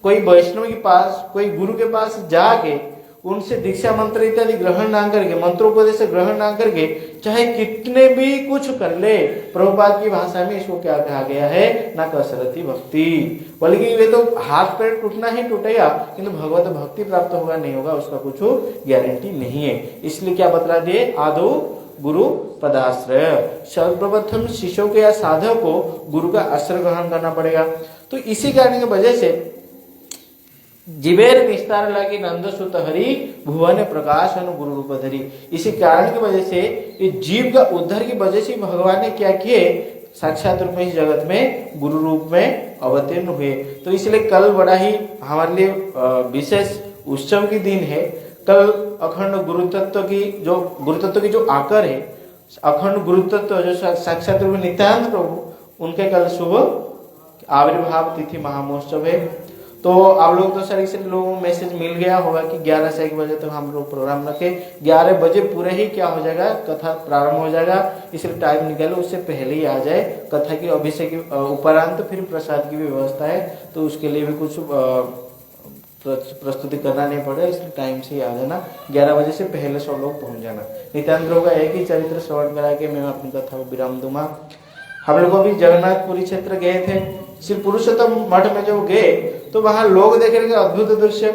D: कोई वैष्णव के पास, कोई गुरु के पास जाके उनसे दीक्षा मंत्र इत्यादि ग्रहण ना करके, मंत्रोपदेश ग्रहण ना करके, चाहे कितने भी कुछ कर ले, प्रभुपाद की भाषा में इसको क्या कहा गया है ना, कसरती भक्ति। बल्कि वे तो हाथ पैर टूटना ही टूटेगा, किंतु भगवत भक्ति प्राप्त होगा नहीं होगा उसका कुछ गारंटी नहीं है। इसलिए क्या बतला दिए, आदो गुरु पदाश्रय। सर्वप्रथम शिष्यों के या साधक को गुरु का आश्रय ग्रहण करना पड़ेगा। तो इसी कारण की वजह से जीवेर विस्तार लागे नंद सुत हरि भुवन प्रकाश अनु गुरु रूप धरी। इसी कारण की वजह से ये जीव का उद्धार की वजह से भगवान ने क्या किए, साक्षात रूप में इस जगत में गुरु रूप में अवतीर्ण हुए। तो इसलिए कल बड़ा ही हमारे लिए विशेष उत्सव की दिन है। कल अखंड गुरुतत्व की जो आकर है, अखंड गुरुतत्व जो साक्षात रूप में नित्यानंद प्रभु, उनके कल शुभ आविर्भाव तिथि महामहोत्सव है। तो आप लोग तो सर लोगों को मैसेज मिल गया होगा कि 11 से 1 बजे तक हम लोग प्रोग्राम रखे, 11 बजे पूरे ही क्या हो जाएगा, कथा प्रारंभ हो जाएगा। इसलिए टाइम निकालो, उससे पहले ही आ जाए। कथा की अभिषेक उपरांत फिर प्रसाद की भी व्यवस्था है, तो उसके लिए भी कुछ प्रस्तुति करना नहीं पड़ेगा, इसलिए टाइम से ही आ जाना। 11 बजे से पहले सब लोग पहुंच जाना। नित्यानंद प्रभु का एक ही चरित्र श्रवण करा के मैं अपनी कथा को विराम दूंगा। हम लोग अभी जगन्नाथपुरी क्षेत्र गए थे, श्री पुरुषोत्तम मठ में जब गए तो वहां लोग देख रहे अद्भुत दृश्य,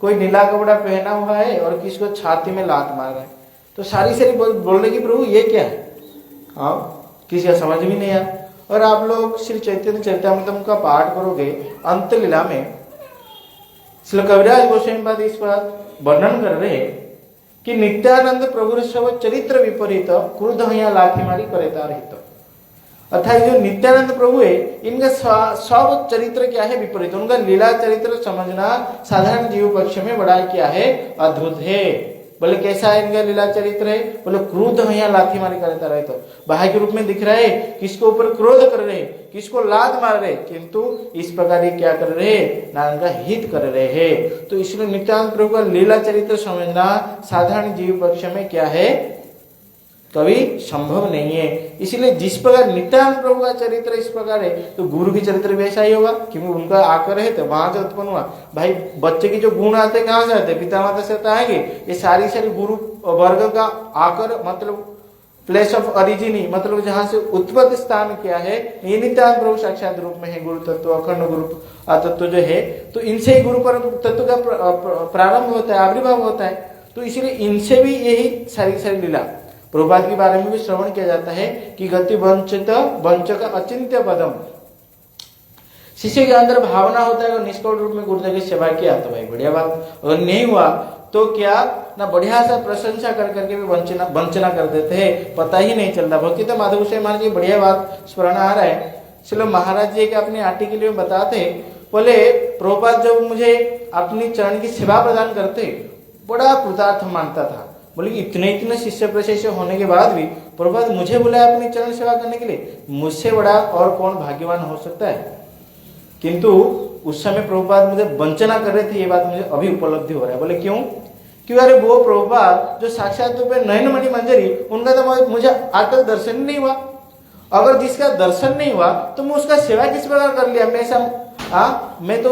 D: कोई नीला कपड़ा पहना हुआ है और किसको छाती में लात मार रहा है। तो सारी बोल रहे कि प्रभु ये क्या है, हाँ किसी का समझ भी नहीं आया। और आप लोग श्री चैतन्य चरितामृतम का पाठ करोगे, अंत लीला में श्री कविराज गोस्वामीपाद इस पर वर्णन कर रहे कि नित्यानंद प्रभु सब चरित्र विपरीत क्रोध लाठी मारी करेता रहित। अर्थात जो नित्यानंद प्रभु है, इनका सब चरित्र क्या है, विपरीत। उनका लीला चरित्र समझना साधारण जीव पक्ष में बड़ा क्या है, अद्भुत है। बोले कैसा है इनका लीला चरित्र है, बोले क्रोध यहाँ लाठी मारी करता रहे। तो बाह्य के रूप में दिख रहा है, किसको ऊपर क्रोध कर रहे, किसको लात मार रहे, किंतु इस प्रकार क्या कर रहे, ना उनका हित कर रहे हैं। तो इसलिए नित्यानंद प्रभु का लीला चरित्र समझना साधारण जीव पक्ष में क्या है, कभी संभव नहीं है। इसलिए जिस प्रकार नित्यानंद प्रभु का चरित्र इस प्रकार है, तो गुरु की चरित्र भी ऐसा ही होगा, क्योंकि उनका आकर है तो वहां से उत्पन्न हुआ। भाई बच्चे के जो गुण आते हैं कहाँ से आते हैं? पिता माता से तो आएंगे। ये सारी गुरु वर्ग का आकर मतलब प्लेस ऑफ ओरिजिन ही, मतलब जहां से उत्पत्ति स्थान क्या है, ये नित्यानंद प्रभु साक्षात रूप में है। गुरु तत्व, अखंड गुरु तत्व जो है, तो इनसे ही गुरु पर तत्व का प्रारंभ होता है, आविर्भाव होता है। तो इसलिए इनसे भी यही सारी लीला प्रभुपाद के बारे में भी श्रवण किया जाता है कि गति वंचक अचिंत्य पदम। शिष्य के अंदर भावना होता है निष्कौट रूप में गुरुदेव की सेवा किया तो भाई बढ़िया बात, अगर नहीं हुआ तो क्या ना बढ़िया सा प्रशंसा कर करके भी वंचना कर देते हैं, पता ही नहीं चलता। भक्ति तो माधव गोसाई महाराज जी बढ़िया बात स्मरण आ रहा है। चलो महाराज जी के अपने आर्टिकल में बताते, बोले प्रभुपाद जब मुझे अपनी चरण की सेवा प्रदान करते बड़ा कृतार्थ मानता था। बोले इतने शिष्य प्रशिष्य होने के बाद भी प्रभुपाद मुझे बुलाया अपनी चरण सेवा करने के लिए, मुझसे बड़ा और कौन भाग्यवान हो सकता है। किंतु उस समय प्रभुपाद मुझे वंचना कर रहे थे, ये बात मुझे अभी उपलब्धि हो रहा है। बोले क्यों? क्यों? अरे वो प्रभुपाद जो साक्षात रूप में नयनमणि मंजरी, उनका तो मुझे आज तक दर्शन नहीं हुआ। अगर जिसका दर्शन नहीं हुआ तो मैं उसका सेवा किस प्रकार कर लिया? मैं तो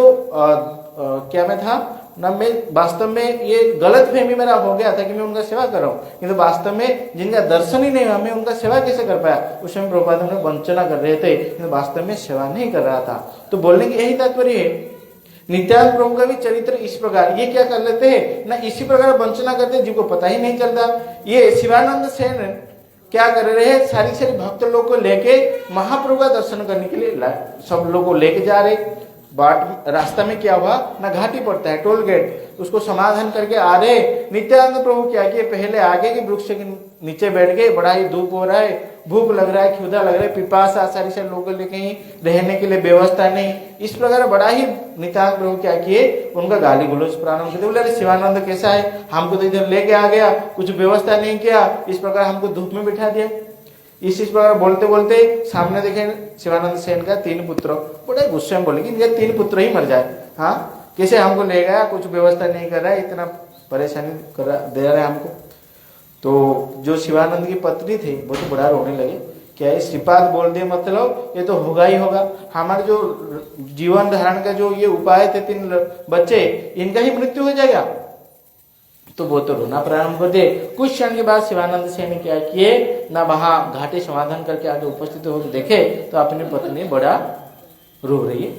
D: क्या मैं था ना, मैं वास्तव में ये गलत फहमी मेरा हो गया था कि मैं उनका सेवा कर रहा हूँ, किंतु वास्तव में जिनका दर्शन ही नहीं हुआ मैं उनका सेवा कैसे कर पाया? उस समय प्रभुपाद हमने वंचना कर रहे थे, किंतु वास्तव में सेवा नहीं कर रहा था। तो बोलने की यही तात्पर्य है। नित्यानंद प्रभु का भी चरित्र इस प्रकार, ये क्या कर लेते हैं ना, इसी प्रकार वंचना करते हैं जिनको पता ही नहीं चलता। ये शिवानंद सेन क्या कर रहे हैं, सारी भक्त लोग को लेके महाप्रभु का दर्शन करने के लिए सब लोग को लेके जा रहे। बाट रास्ता में क्या हुआ ना, घाटी पड़ता है, टोल गेट, उसको समाधान करके आ रहे। नित्यानंद प्रभु क्या किए, पहले आगे के वृक्ष के नीचे बैठ गए, बड़ा ही धूप हो रहा है, भूख लग रहा है, क्षुधा लग रहा है, पिपासा, सारी लोगों के कहीं रहने के लिए व्यवस्था नहीं। इस प्रकार बड़ा ही नित्यानंद प्रभु क्या किए, उनका गाली गलौज प्रारंभ कर। बोले अरे शिवानंद कैसा है, हमको तो इधर लेके आ गया, कुछ व्यवस्था नहीं किया, इस प्रकार हमको धूप में बिठा दिया। इस प्रकार बोलते बोलते सामने देखे शिवानंद सेन का 3 पुत्र, बड़े गुस्से में बोले कि ये 3 पुत्र ही मर जाए। हाँ, कैसे हमको ले गया, कुछ व्यवस्था नहीं कर रहा है, इतना परेशानी दे रहा है हमको। तो जो शिवानंद की पत्नी थी वो तो बड़ा रोने लगे, क्या ये श्रीपाद बोल दिए मतलब ये तो होगा ही होगा, हमारे जो जीवन धारण का जो ये उपाय थे 3 बच्चे, इनका ही मृत्यु हो जाएगा। तो वो तो रोना प्रारंभ कर दे। कुछ क्षण के बाद शिवानंद सेन ने क्या किए ना, वहां घाटे समाधान करके आगे उपस्थित होकर देखे तो अपनी पत्नी बड़ा रो रही है।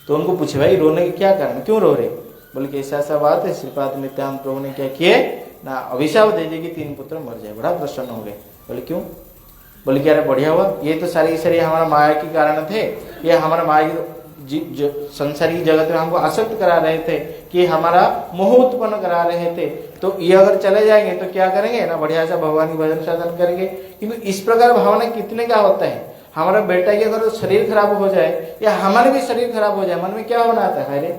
D: तो उनको पूछे भाई रोने के क्या कारण, क्यों रो रहे? बोले कि ऐसा बात है, श्रीपाद नित्यानंद प्रभु ने क्या किए ना, अभिशाप दे दिए कि 3 पुत्र मर जाए। बड़ा प्रसन्न हो गए। बोले क्यों? बोले कि अरे बढ़िया हुआ, ये तो सारी हमारा माया के कारण थे, ये हमारा माया संसारी जगत में हमको आसक्त करा रहे थे, कि हमारा मोह उत्पन्न करा रहे थे। तो ये अगर चले जाएंगे तो क्या करेंगे ना, बढ़िया सा भगवान की भजन साधन करेंगे। किंतु इस प्रकार भावना कितने का होता है, हमारा बेटा की अगर शरीर खराब हो जाए या हमारे भी शरीर खराब हो जाए, मन में क्या होना आता है, अरे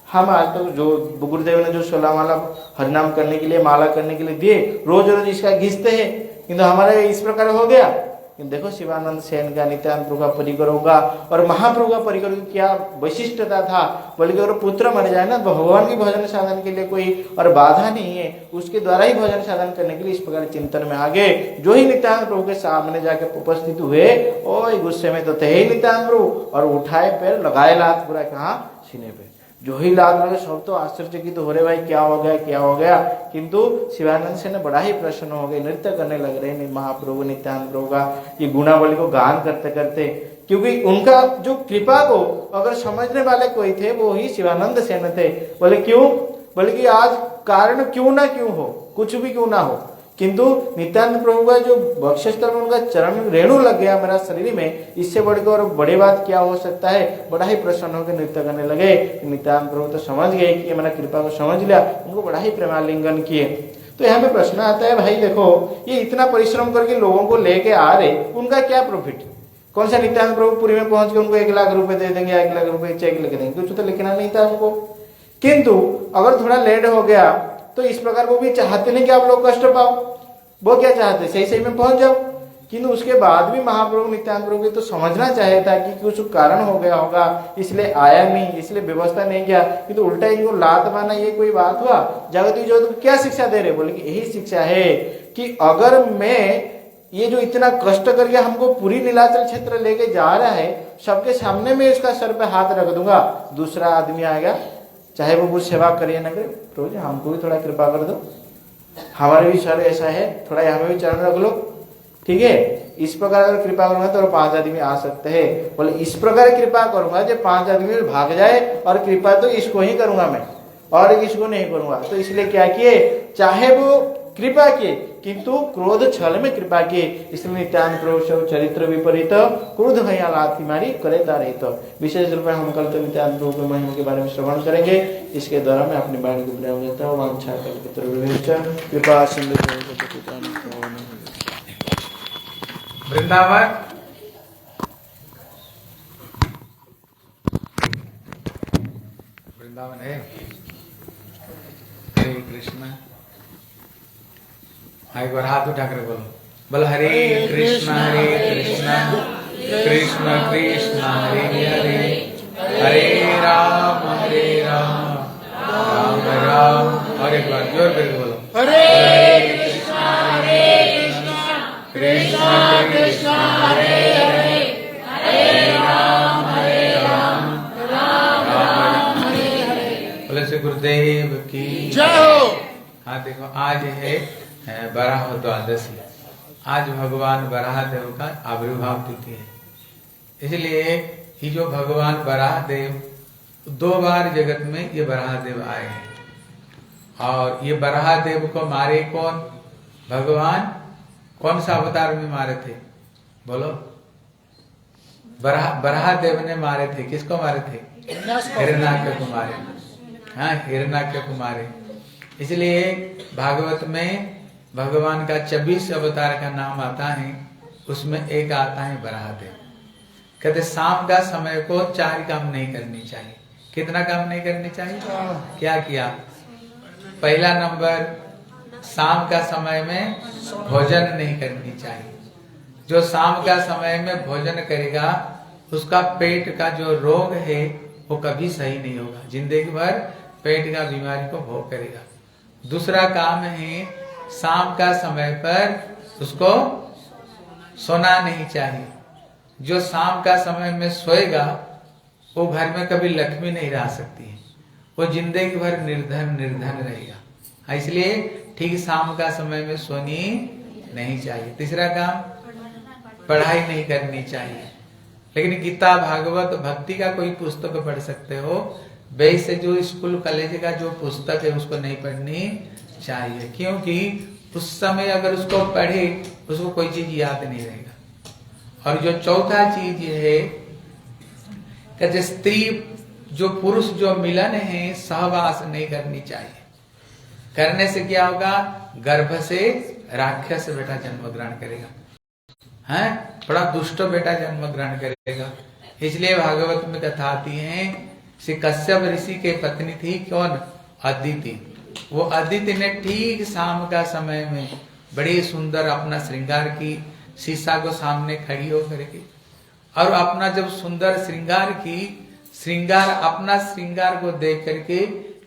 D: हम आज तक जो गुरुदेव ने जो 16 माला हरिनाम करने के लिए, माला करने के लिए दिए, रोज रोज इसका घिसते हैं, किंतु हमारे इस प्रकार हो गया। देखो शिवानंद सेन का, नित्यानंद प्रभु का परिकर होगा और महाप्रभु का परिकर की क्या वैशिष्टता था। बल्कि अगर पुत्र मर जाए ना, भगवान की भजन साधन के लिए कोई और बाधा नहीं है, उसके द्वारा ही भजन साधन करने के लिए इस प्रकार चिंतन में आ गए। जो ही नित्यानंद प्रभु के सामने जाके उपस्थित हुए, ओ गुस्से में तो थे ही नित्यानंद प्रभु, और उठाए पैर लगाए लात पूरा कहा सीने पे, जो ही लात लगे सब तो आश्चर्यचकित तो हो रहे, भाई क्या हो गया क्या हो गया। किंतु शिवानंद सेन बड़ा ही प्रसन्न हो गए, नृत्य करने लग रहे महाप्रभु नित्यानंद प्रभु का ये गुणावली को गान करते करते, क्योंकि उनका जो कृपा को अगर समझने वाले कोई थे वो ही शिवानंद सेन थे। बोले क्यों? बोले कि आज कारण क्यों ना क्यों हो, कुछ भी क्यों ना हो, किंतु नित्यानंद प्रभु का जो वक्षस्थल में उनका चरण रेणु लग गया मेरा शरीर में, इससे बढ़कर और बड़ी बात क्या हो सकता है। बड़ा ही प्रसन्न होकर नृत्य करने लगे। नित्यानंद प्रभु तो समझ गए कि मेरा कृपा को समझ लिया, उनको बड़ा ही प्रेमालिंगन किए। तो यहाँ पे प्रश्न आता है, भाई देखो ये इतना परिश्रम करके लोगों को लेके आ रहे, उनका क्या प्रॉफिट? कौन सा नित्यानंद प्रभु पुरी में पहुंच के उनको 1 लाख रुपए दे देंगे, 1 लाख रुपए चेक लिख देंगे? कुछ तो लिखना नहीं था उनको। किंतु अगर थोड़ा लेट हो गया तो इस प्रकार वो भी चाहते नहीं कि आप लोग कष्ट पाओ, वो क्या चाहते सही में पहुंच जाओ। किंतु उसके बाद भी महाप्रभु नित्यानंद प्रभु को तो समझना चाहिए था कि कुछ कारण हो गया होगा, इसलिए आया नहीं, इसलिए व्यवस्था नहीं किया। किंतु उल्टा इनको लात मारना ये कोई बात हुआ? जगत जो क्या शिक्षा दे रहे? बोले कि यही शिक्षा है कि अगर मैं ये जो इतना कष्ट करके हमको पूरी नीलाचल क्षेत्र लेके जा रहा है, सबके सामने में इसका सर पे हाथ रख दूंगा, दूसरा आदमी आएगा, चाहे वो कुछ सेवा करे ना करे, प्रभु जी हमको भी थोड़ा कृपा कर दो, हमारे भी सर ऐसा है, थोड़ा यहाँ में भी चरण रख लो, ठीक है। इस प्रकार अगर कृपा करूंगा तो 5 आदमी आ सकते हैं। बोले इस प्रकार कृपा करूंगा जो 5 आदमी भाग जाए, और कृपा तो इसको ही करूंगा मैं, और इसको नहीं करूंगा। तो इसलिए क्या किए, चाहे वो कृपा किए किंतु क्रोध छल में कृपा किए। इसलिए नित्यानंद प्रभु चरित्र विपरीत, क्रोध भैया लाथी मारी करे तारित। विशेष रूप में हम कल तो नित्यानंद प्रभु के महिमा के बारे में श्रवण करेंगे। इसके द्वारा मैं अपनी वाणी को विराम देता हूँ। वांछा कल्पतरुभ्यश्च कृपा सिंधु
E: वृंदावन वृंदावन है। हरे कृष्ण, एक बार हाथ उठा कर बोलो, बोलो हरे कृष्ण कृष्ण कृष्ण हरे हरे, हरे राम राम राम। और एक बार जोर करके बोलो, हरे कृष्ण कृष्ण कृष्ण हरे हरे, हरे राम राम राम हरे हरे। बोले श्री गुरुदेव की जय हो। हाँ देखो, आज है बराह द्वादशी, आज भगवान बराह देव का आविर्भाव तिथि है। इसलिए ये जो भगवान बराह देव 2 बार जगत में ये बराह देव आए हैं, और ये बराह देव को मारे कौन, भगवान कौन सा अवतार में मारे थे, बोलो। बराह देव ने मारे थे, किसको मारे थे, हिरण्याक्ष को मारे। हाँ, हिरण्याक्ष को मारे। इसलिए भागवत में भगवान का 24 अवतार का नाम आता है, उसमें एक आता है बराह देव। कहते शाम का समय को 4 काम नहीं करनी चाहिए। कितना काम नहीं करनी चाहिए, क्या किया, पहला नंबर, शाम का समय में भोजन नहीं करनी चाहिए। जो शाम का समय में भोजन करेगा उसका पेट का जो रोग है वो कभी सही नहीं होगा, जिंदगी भर पेट का बीमारी को भोग करेगा। दूसरा काम है, शाम का समय पर उसको सोना नहीं चाहिए। जो शाम का समय में सोएगा वो घर में कभी लक्ष्मी नहीं रह सकती है, वो जिंदगी भर निर्धन रहेगा। इसलिए ठीक शाम का समय में सोनी नहीं चाहिए। तीसरा काम, पढ़ाई नहीं करनी चाहिए। लेकिन गीता भागवत भक्ति का कोई पुस्तक पढ़ सकते हो, वैसे जो स्कूल कॉलेज का जो पुस्तक है उसको नहीं पढ़नी चाहिए, क्योंकि उस समय अगर उसको पढ़े उसको कोई चीज याद नहीं रहेगा। और जो चौथा चीज है कि स्त्री जो पुरुष जो मिलन है सहवास नहीं करनी चाहिए। करने से क्या होगा, गर्भ से राक्षस बेटा जन्म ग्रहण करेगा, हैं, बड़ा दुष्ट बेटा जन्म ग्रहण करेगा। इसलिए भागवत में कथा आती है, श्री कश्यप ऋषि के पत्नी थी कौन, अदिति। वो अदिति ने ठीक शाम का समय में बड़ी सुंदर अपना श्रृंगार की, शीशा को सामने खड़ी हो करके, और अपना जब सुंदर श्रृंगार की, अपना श्रृंगार को देख करके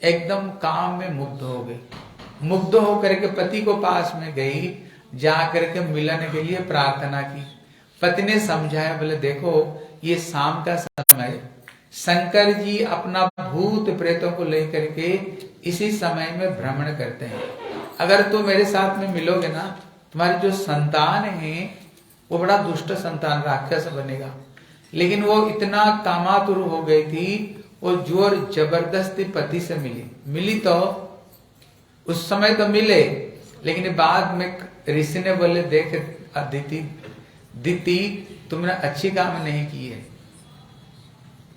E: एकदम काम में मुग्ध हो गई। मुग्ध होकर के पति को पास में गई, जा करके मिलन के लिए प्रार्थना की। पति ने समझाया, बोले देखो ये शाम का समय, शंकर जी अपना भूत प्रेतों को लेकर के इसी समय में भ्रमण करते हैं। अगर तुम मेरे साथ में मिलोगे ना, तुम्हारी जो संतान है वो बड़ा दुष्ट संतान राक्षस बनेगा। लेकिन वो इतना कामातुर हो गई थी, वो जोर जबरदस्ती पति से मिली तो उस समय तो मिले, लेकिन बाद में ऋषि ने बोले, देख दिति तुमने अच्छी काम नहीं की है,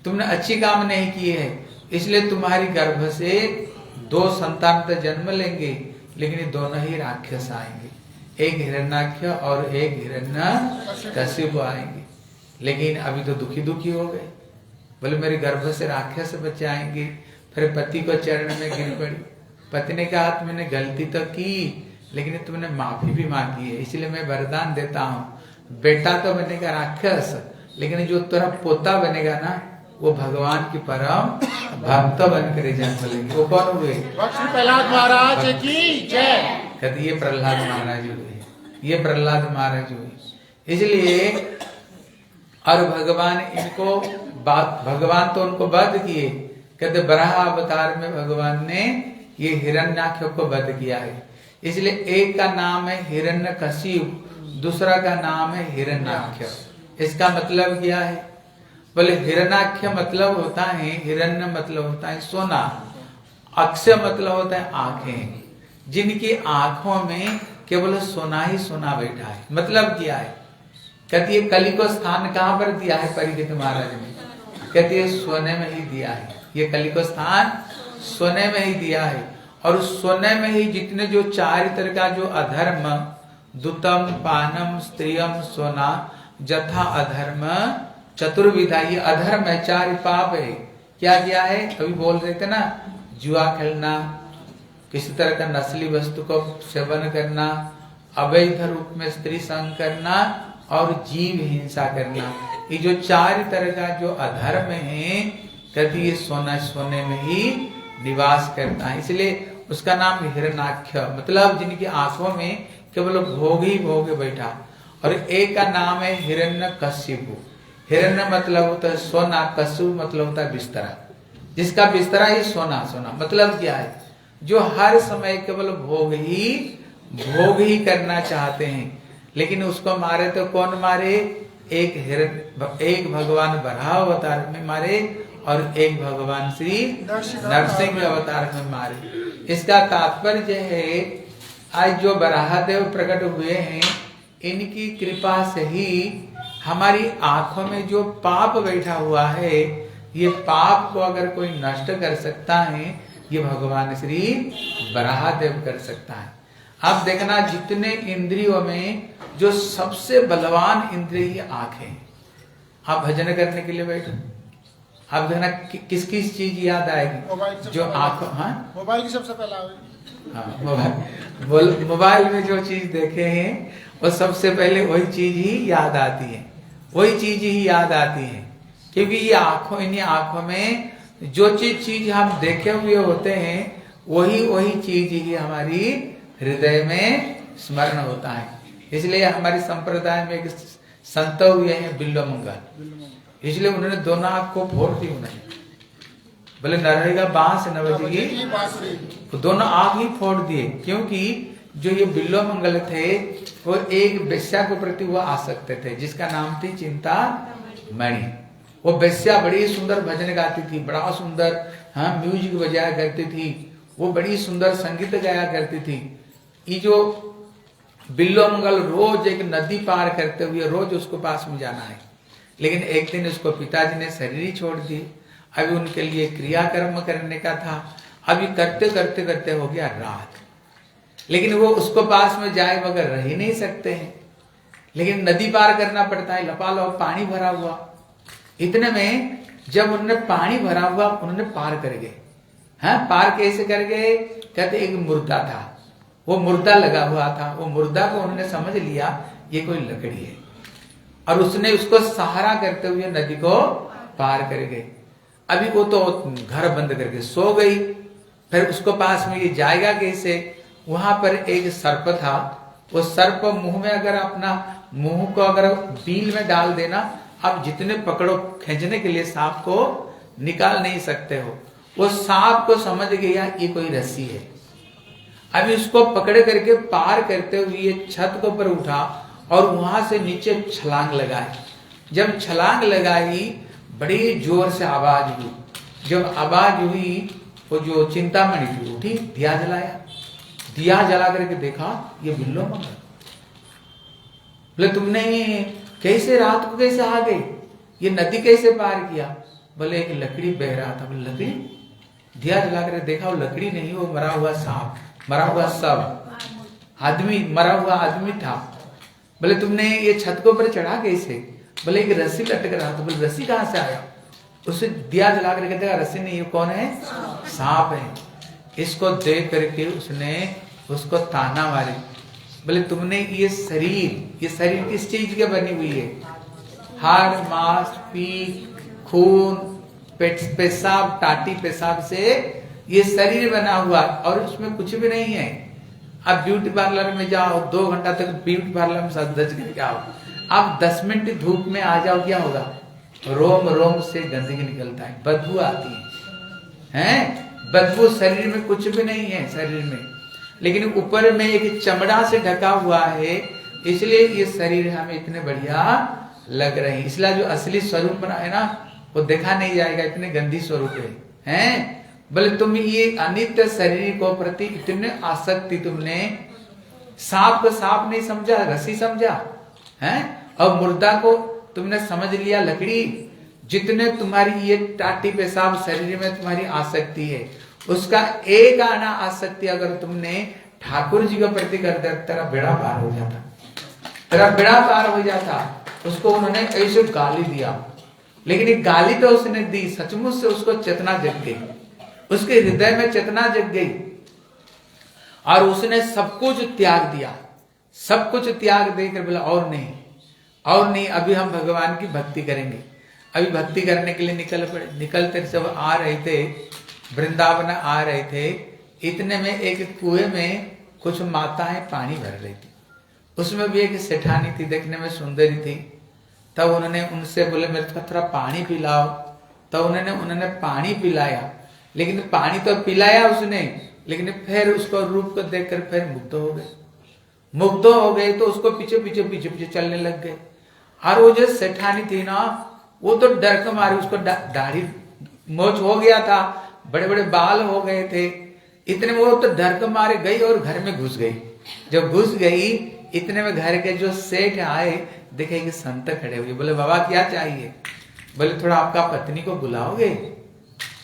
E: तुमने अच्छी काम नहीं की है, इसलिए तुम्हारी गर्भ से 2 संतान तो जन्म लेंगे, लेकिन ये दोनों ही राक्षस आएंगे, एक हिरण्याक्ष और एक हिरण्यकशिपु आएंगे। लेकिन अभी तो दुखी हो गए, बोले मेरे गर्भ से राक्षस बच्चे आएंगे। फिर पति को चरण में गिर पड़ी। पति ने कहा तुमने गलती तो की, लेकिन तुमने माफी भी मांगी है, इसलिए मैं वरदान देता हूँ, बेटा तो बनेगा राक्षस, लेकिन जो तेरा पोता बनेगा ना, वो भगवान की परम भक्त बनकर जन्म लेंगे। वो कौन हुए,
A: प्रहलाद महाराज की जय।
E: कहते ये प्रहलाद महाराज हुए। ये प्रहलाद महाराज हुए। इसलिए और भगवान इनको भगवान तो उनको वध किए, कहते बराह अवतार में भगवान ने ये हिरण्याक्ष को वध किया है। इसलिए एक का नाम है हिरण्यकशिपु, दूसरा का नाम है हिरण्याक्ष। इसका मतलब क्या है? बोले हिरण्याक्ष मतलब होता है, हिरण्य मतलब होता है सोना, अक्षय मतलब होता है आंखें, जिनकी आंखों में केवल सोना ही सोना बैठा है। मतलब क्या है? कहती है कली को स्थान कहाँ पर दिया है परीक्षित महाराज ने? कहती है सोने में ही दिया है। ये कली को स्थान सोने में ही दिया है। और सोने में ही जितने जो चारित्र का जो अधर्म, दुतम पानम स्त्रियम सोना जथा अधर्म चतुर्विधा, ये अधर्म है, 4 पाप है। क्या किया है? अभी बोल रहे थे ना, जुआ खेलना, किसी तरह का नस्ली वस्तु को सेवन करना, अवैध रूप में स्त्री संग करना और जीव हिंसा करना। ये जो 4 तरह का जो अधर्म है, कभी ये सोने में ही निवास करता है। इसलिए उसका नाम हिरण्याक्ष, मतलब जिनकी आंखों में केवल भोग ही भोग बैठा। और एक का नाम है हिरण्यकशिपु। हिरण्य मतलब होता है सोना, कशिपु मतलब होता है बिस्तरा, जिसका बिस्तरा ही सोना। सोना मतलब क्या है? जो हर समय केवल भोग ही करना चाहते हैं। लेकिन उसको मारे तो कौन मारे? एक भगवान बराह अवतार में मारे और एक भगवान श्री नरसिंह अवतार में मारे। इसका तात्पर्य है आज जो बराहदेव प्रकट हुए हैं, इनकी कृपा से ही हमारी आंखों में जो पाप बैठा हुआ है, ये पाप को अगर कोई नष्ट कर सकता है, ये भगवान श्री बराहदेव कर सकता है। आप देखना जितने इंद्रियों में जो सबसे बलवान इंद्रिय आंख है। आप भजन करने के लिए बैठो, आप देखना किस किस चीज याद आएगी? जो आंखों, हाँ
A: मोबाइल की सबसे पहला,
E: हाँ मोबाइल में जो चीज देखे हैं वो सबसे पहले वही चीज ही याद आती है, वही चीज ही याद आती है। क्योंकि ये आंखों, इन्हीं आंखों में जो चीज हम देखे हुए होते हैं, वही चीज ही हमारी हृदय में स्मरण होता है। इसलिए हमारे संप्रदाय में एक संत हुए हैं बिल्वमंगल, इसलिए उन्होंने दोनों आंख को फोड़ दी। उन्होंने बोले न रहेगा बांस न बजेगी, तो दोनों आंख ही फोड़ दिए। क्योंकि जो ये बिल्वमंगल थे, वो एक वेश्या के प्रति वो आसक्त थे, जिसका नाम थी चिंतामणि। वो वेश्या बड़ी सुंदर भजन गाती थी, बड़ा सुंदर म्यूजिक बजाया करती थी, वो बड़ी सुंदर संगीत गाया करती थी। ये जो बिल्वमंगल रोज एक नदी पार करते हुए रोज उसको पास में जाना है। लेकिन एक दिन उसको पिताजी ने शरीर ही छोड़ दिए। अभी उनके लिए क्रियाकर्म करने का था। अभी करते करते करते हो गया रात, लेकिन वो उसको पास में जाए बगैर रह ही नहीं सकते हैं। लेकिन नदी पार करना पड़ता है, लपालप पानी भरा हुआ। इतने में जब उन्होंने पानी भरा हुआ, उन्होंने पार कर गए। हाँ, पार कैसे कर गए? कहते एक मुर्दा था, वो मुर्दा लगा हुआ था। वो मुर्दा को उन्होंने समझ लिया ये कोई लकड़ी है, और उसने उसको सहारा करते हुए नदी को पार कर गए। अभी वो तो घर बंद करके सो गई, फिर उसको पास में ये जाएगा कैसे? वहां पर एक सर्प था। वो सर्प मुंह में अगर अपना मुंह को अगर बील में डाल देना, आप जितने पकड़ो खींचने के लिए सांप को निकाल नहीं सकते हो। वो सांप को समझ गया ये कोई रस्सी है। अभी उसको पकड़ करके पार करते हुए ये छत के ऊपर उठा और वहां से नीचे छलांग लगाई। जब छलांग लगाई, बड़ी जोर से आवाज हुई। जब आवाज हुई, वो जो चिंतामणि थी उठी, दिया जलाया। दिया जला करके देखा ये बिल्वमंगल। बोले तुमने कैसे रात को कैसे आ गए? ये नदी कैसे पार किया? बोले एक लकड़ी बह रहा था। बोले लकड़ी? दिया जला कर देखा, वो लकड़ी नहीं, वो मरा हुआ सांप, मरा हुआ सब आदमी, मरा हुआ आदमी था। बोले तुमने ये छत के ऊपर चढ़ा कैसे? बोले एक रस्सी लटक रहा था। बोले रस्सी कहाँ से आया? उसे दिया जला करके देखा, रस्सी नहीं, ये कौन है? सांप है। इसको देख करके उसने उसको ताना मारी। बोले तुमने ये शरीर किस चीज के बनी हुई है? हाड़, मांस, पीठ, खून, पेशाब, टाटी पेशाब से ये शरीर बना हुआ, और उसमें कुछ भी नहीं है। आप ब्यूटी पार्लर में जाओ, 2 घंटा तक ब्यूटी पार्लर में सज करके आओ, आप 10 मिनट धूप में आ जाओ, क्या होगा? रोम रोम से गंदगी निकलता है, बदबू आती है? बदबू शरीर में कुछ भी नहीं है शरीर में, लेकिन ऊपर में एक चमड़ा से ढका हुआ है, इसलिए ये शरीर हमें इतने बढ़िया लग रहे हैं। इसलिए जो असली स्वरूप बना है ना, वो देखा नहीं जाएगा, इतने गंदी स्वरूप है। बोले तुम ये अनित्य शरीर को प्रति इतने आसक्ति, तुमने सांप को सांप नहीं समझा, रस्सी समझा है, और मुर्दा को तुमने समझ लिया लकड़ी। जितने तुम्हारी ये टाटी पेशाब शरीर में तुम्हारी आसक्ति है, उसका एक आना आसक्ति अगर तुमने ठाकुर जी के प्रति कर दे, तेरा बेड़ा पार हो जाता, तेरा बेड़ा पार हो जाता। उसको उन्होंने ऐसे गाली दिया, लेकिन एक गाली तो उसने दी, सचमुच से उसको चेतना जग गई, उसके हृदय में चेतना जग गई, और उसने सब कुछ त्याग दिया, सब कुछ त्याग देकर बोला और नहीं, और नहीं, अभी हम भगवान की भक्ति करेंगे। अभी भक्ति करने के लिए निकल पड़े। निकलते जब आ रहे थे, वृंदावन आ रहे थे, इतने में एक कुएं में कुछ माताएं पानी भर रही थी, उसमें भी एक सेठानी थी, देखने में सुंदरी थी। तब उन्होंने उनसे बोले मेरे को थोड़ा पानी पिलाओ, तब उन्होंने पानी पिलाया, लेकिन पानी तो पिलाया उसने, लेकिन फिर उसको रूप को देखकर फिर मुग्ध हो गए। मुग्ध हो गए तो उसको पीछे पीछे पीछे पीछे चलने लग गए। और वो जो सेठानी थी ना, वो तो डर के मारे, उसको दाढ़ी मोच हो गया था, बड़े बड़े बाल हो गए थे, इतने में वो तो डर के मारे गई और घर में घुस गई। जब घुस गई, इतने में घर के जो सेठ आए, देखे कि संत खड़े हुए, बोले बाबा क्या चाहिए? बोले थोड़ा आपका पत्नी को बुलाओगे?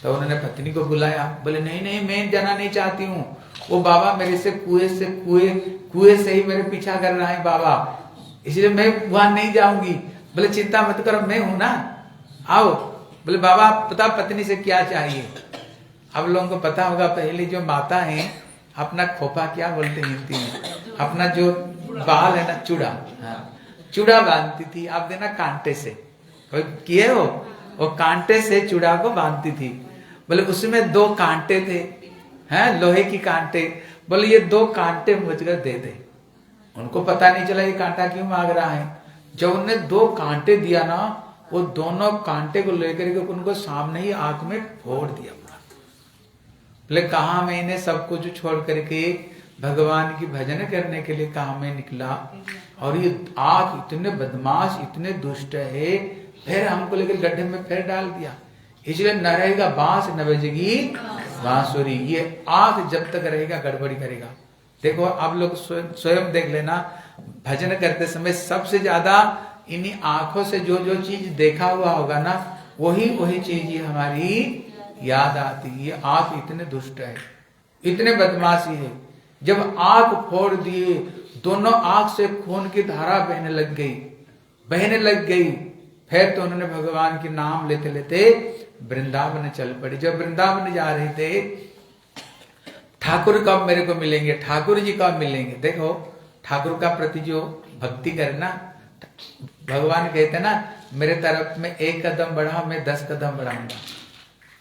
E: तो उन्होंने पत्नी को बुलाया। बोले नहीं नहीं, मैं जाना नहीं चाहती हूँ, वो बाबा मेरे से कुएं से ही मेरे पीछा कर रहा है बाबा, इसलिए मैं वहां नहीं जाऊंगी। बोले चिंता मत करो, मैं हूं ना, आओ। बोले बाबा पता पत्नी से क्या चाहिए? आप लोगों को पता होगा, पहले जो माता है अपना खोपा क्या बोलते हिंदी में, अपना जो बाल है ना, चूड़ा, हाँ, चूड़ा बांधती थी। आप देना कांटे से, कोई किए हो? वो कांटे से चूड़ा को बांधती थी। बोले उसमें 2 कांटे थे, हैं, लोहे की कांटे। बोले ये 2 कांटे मुझको दे दे। उनको पता नहीं चला ये कांटा क्यों मांग रहा है। जब उन्होंने 2 कांटे दिया ना, वो दोनों कांटे को लेकर के उनको सामने ही आंख में फोड़ दिया। बोले कहा मैंने सब कुछ छोड़ करके भगवान की भजन करने के लिए कहा मैं निकला, और ये आंख इतने बदमाश, इतने दुष्ट है, फिर हमको लेकर गड्ढे में फिर डाल दिया। इसलिए न रहेगा बांस न बजेगी बांसुरी। ये आंख जब तक रहेगा गड़बड़ी करेगा। देखो आप लोग स्वयं देख लेना, भजन करते समय सबसे ज्यादा इन्हीं आंखों से जो जो चीज देखा हुआ होगा ना, वही चीज ही हमारी याद आती है। ये आंख इतने दुष्ट है, इतने बदमाशी है। जब आंख फोड़ दिए, दोनों आंख से खून की धारा बहने लग गई। फिर तो उन्होंने भगवान के नाम लेते लेते वृंदावन चल पड़े। जब वृंदावन जा रहे थे, ठाकुर कब मेरे को मिलेंगे, ठाकुर जी कब मिलेंगे। देखो ठाकुर का प्रति जो भक्ति करना, भगवान कहते ना मेरे तरफ में 1 कदम बढ़ा, मैं 10 कदम बढ़ाऊंगा।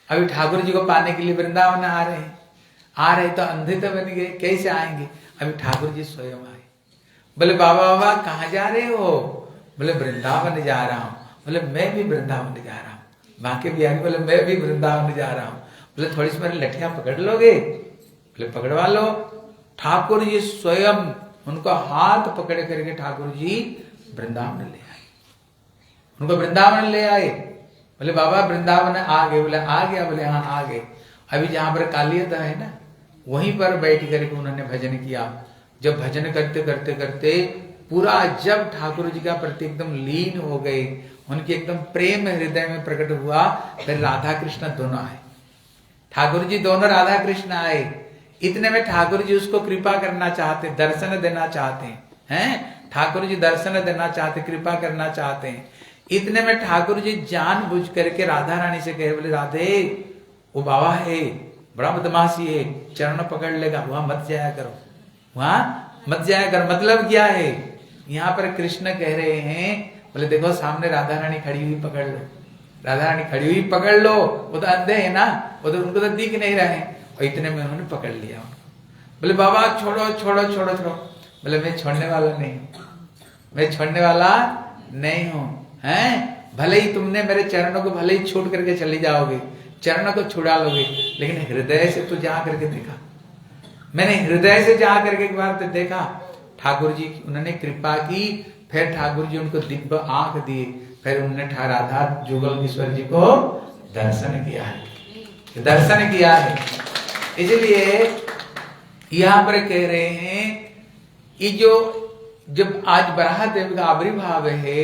E: अभी ठाकुर जी को पाने के लिए वृंदावन आ रहे तो अंधे तो बन गए, कैसे आएंगे? अभी ठाकुर जी स्वयं आए। बोले बाबा कहाँ जा रहे हो? बोले वृंदावन जा रहा हूँ। बोले मैं भी वृंदावन जा रहा हूँ। बाकी बिहारी बोले मैं भी वृंदावन जा रहा हूँ। बोले थोड़ी सी मेरी लठियां पकड़ लोगे? बोले पकड़वा लो। ठाकुर जी स्वयं उनको हाथ पकड़ करके ठाकुर जी वृंदावन ले आए, उनको वृंदावन ले आए। बोले बाबा वृंदावन आ गए? बोले आ गया। बोले हाँ आ गए। अभी जहां पर कालियता है ना, वहीं पर बैठ करके उन्होंने भजन किया। जब भजन करते करते करते पूरा जब ठाकुर जी का प्रति एकदम लीन हो गए, उनके एकदम प्रेम हृदय में प्रकट हुआ, फिर राधा कृष्ण दोनों आए। ठाकुर जी दोनों राधा कृष्ण आए। इतने में ठाकुर जी उसको कृपा करना चाहते, दर्शन देना चाहते हैं। ठाकुर जी दर्शन देना चाहते, कृपा करना चाहते हैं। इतने में ठाकुर जी जानबूझ करके राधा रानी से कहे, बोले राधे वो बाबा है, बड़ा बदमाशी है, चरण पकड़ लेगा, वहां मत जाया करो, वहां मत जाया करो। मतलब क्या है? यहाँ पर कृष्ण कह रहे हैं, बोले देखो सामने राधा रानी खड़ी हुई, पकड़ लो, राधा रानी खड़ी हुई पकड़ लो। वो तो अंधे है ना, वो तो उनको तो दिख नहीं रहे। और इतने में उन्होंने पकड़ लिया उनको। बोले बाबा छोड़ो छोड़ो छोड़ो छोड़ो। बोले मैं छोड़ने वाला नहीं हूं, मैं छोड़ने वाला नहीं हूं। हैं भले ही तुमने मेरे चरणों को भले ही छूट करके चली जाओगे, चरणों को छुड़ा लोगे, लेकिन हृदय से तो जा करके देखा। मैंने हृदय से जा करके एक बार तो देखा। ठाकुर जी उन्होंने कृपा की, फिर ठाकुर जी उनको दिव्य आंख दिए, फिर उन्होंने राधा जुगलकिशोर जी को दर्शन किया है, दर्शन किया है। इसलिए यहां पर कह रहे हैं ये जो जब आज बराह देव का आविर्भाव है,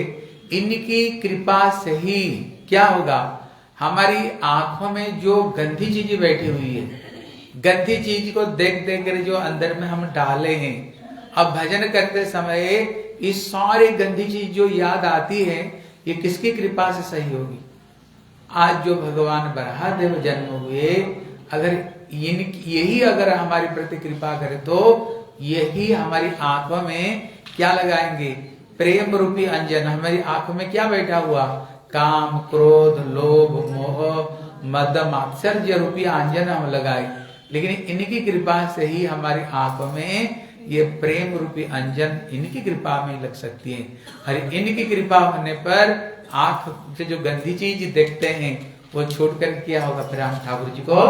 E: इनकी कृपा से ही क्या होगा, हमारी आंखों में जो गंदी चीजें बैठी हुई है, गंदी चीज को देख देख कर जो अंदर में हम डाले हैं, अब भजन करते समय ये सारी गंदी चीज जो याद आती है, ये किसकी कृपा से सही होगी? आज जो भगवान बराहदेव जन्म हुए, अगर यही अगर हमारी प्रति कृपा करे तो यही हमारी आंखों में क्या लगाएंगे, प्रेम रूपी अंजन। हमारी आंखों में क्या बैठा हुआ, काम क्रोध लोभ मोह मद मात्सर्य रूपी अंजन हम लगाए, लेकिन इनकी कृपा से ही हमारी आंखों में ये प्रेम रूपी अंजन इनकी कृपा में लग सकती है। और इनकी कृपा होने पर आंख से जो गंदी चीज देखते हैं वो छोड़ कर क्या होगा, फिर हम ठाकुर जी को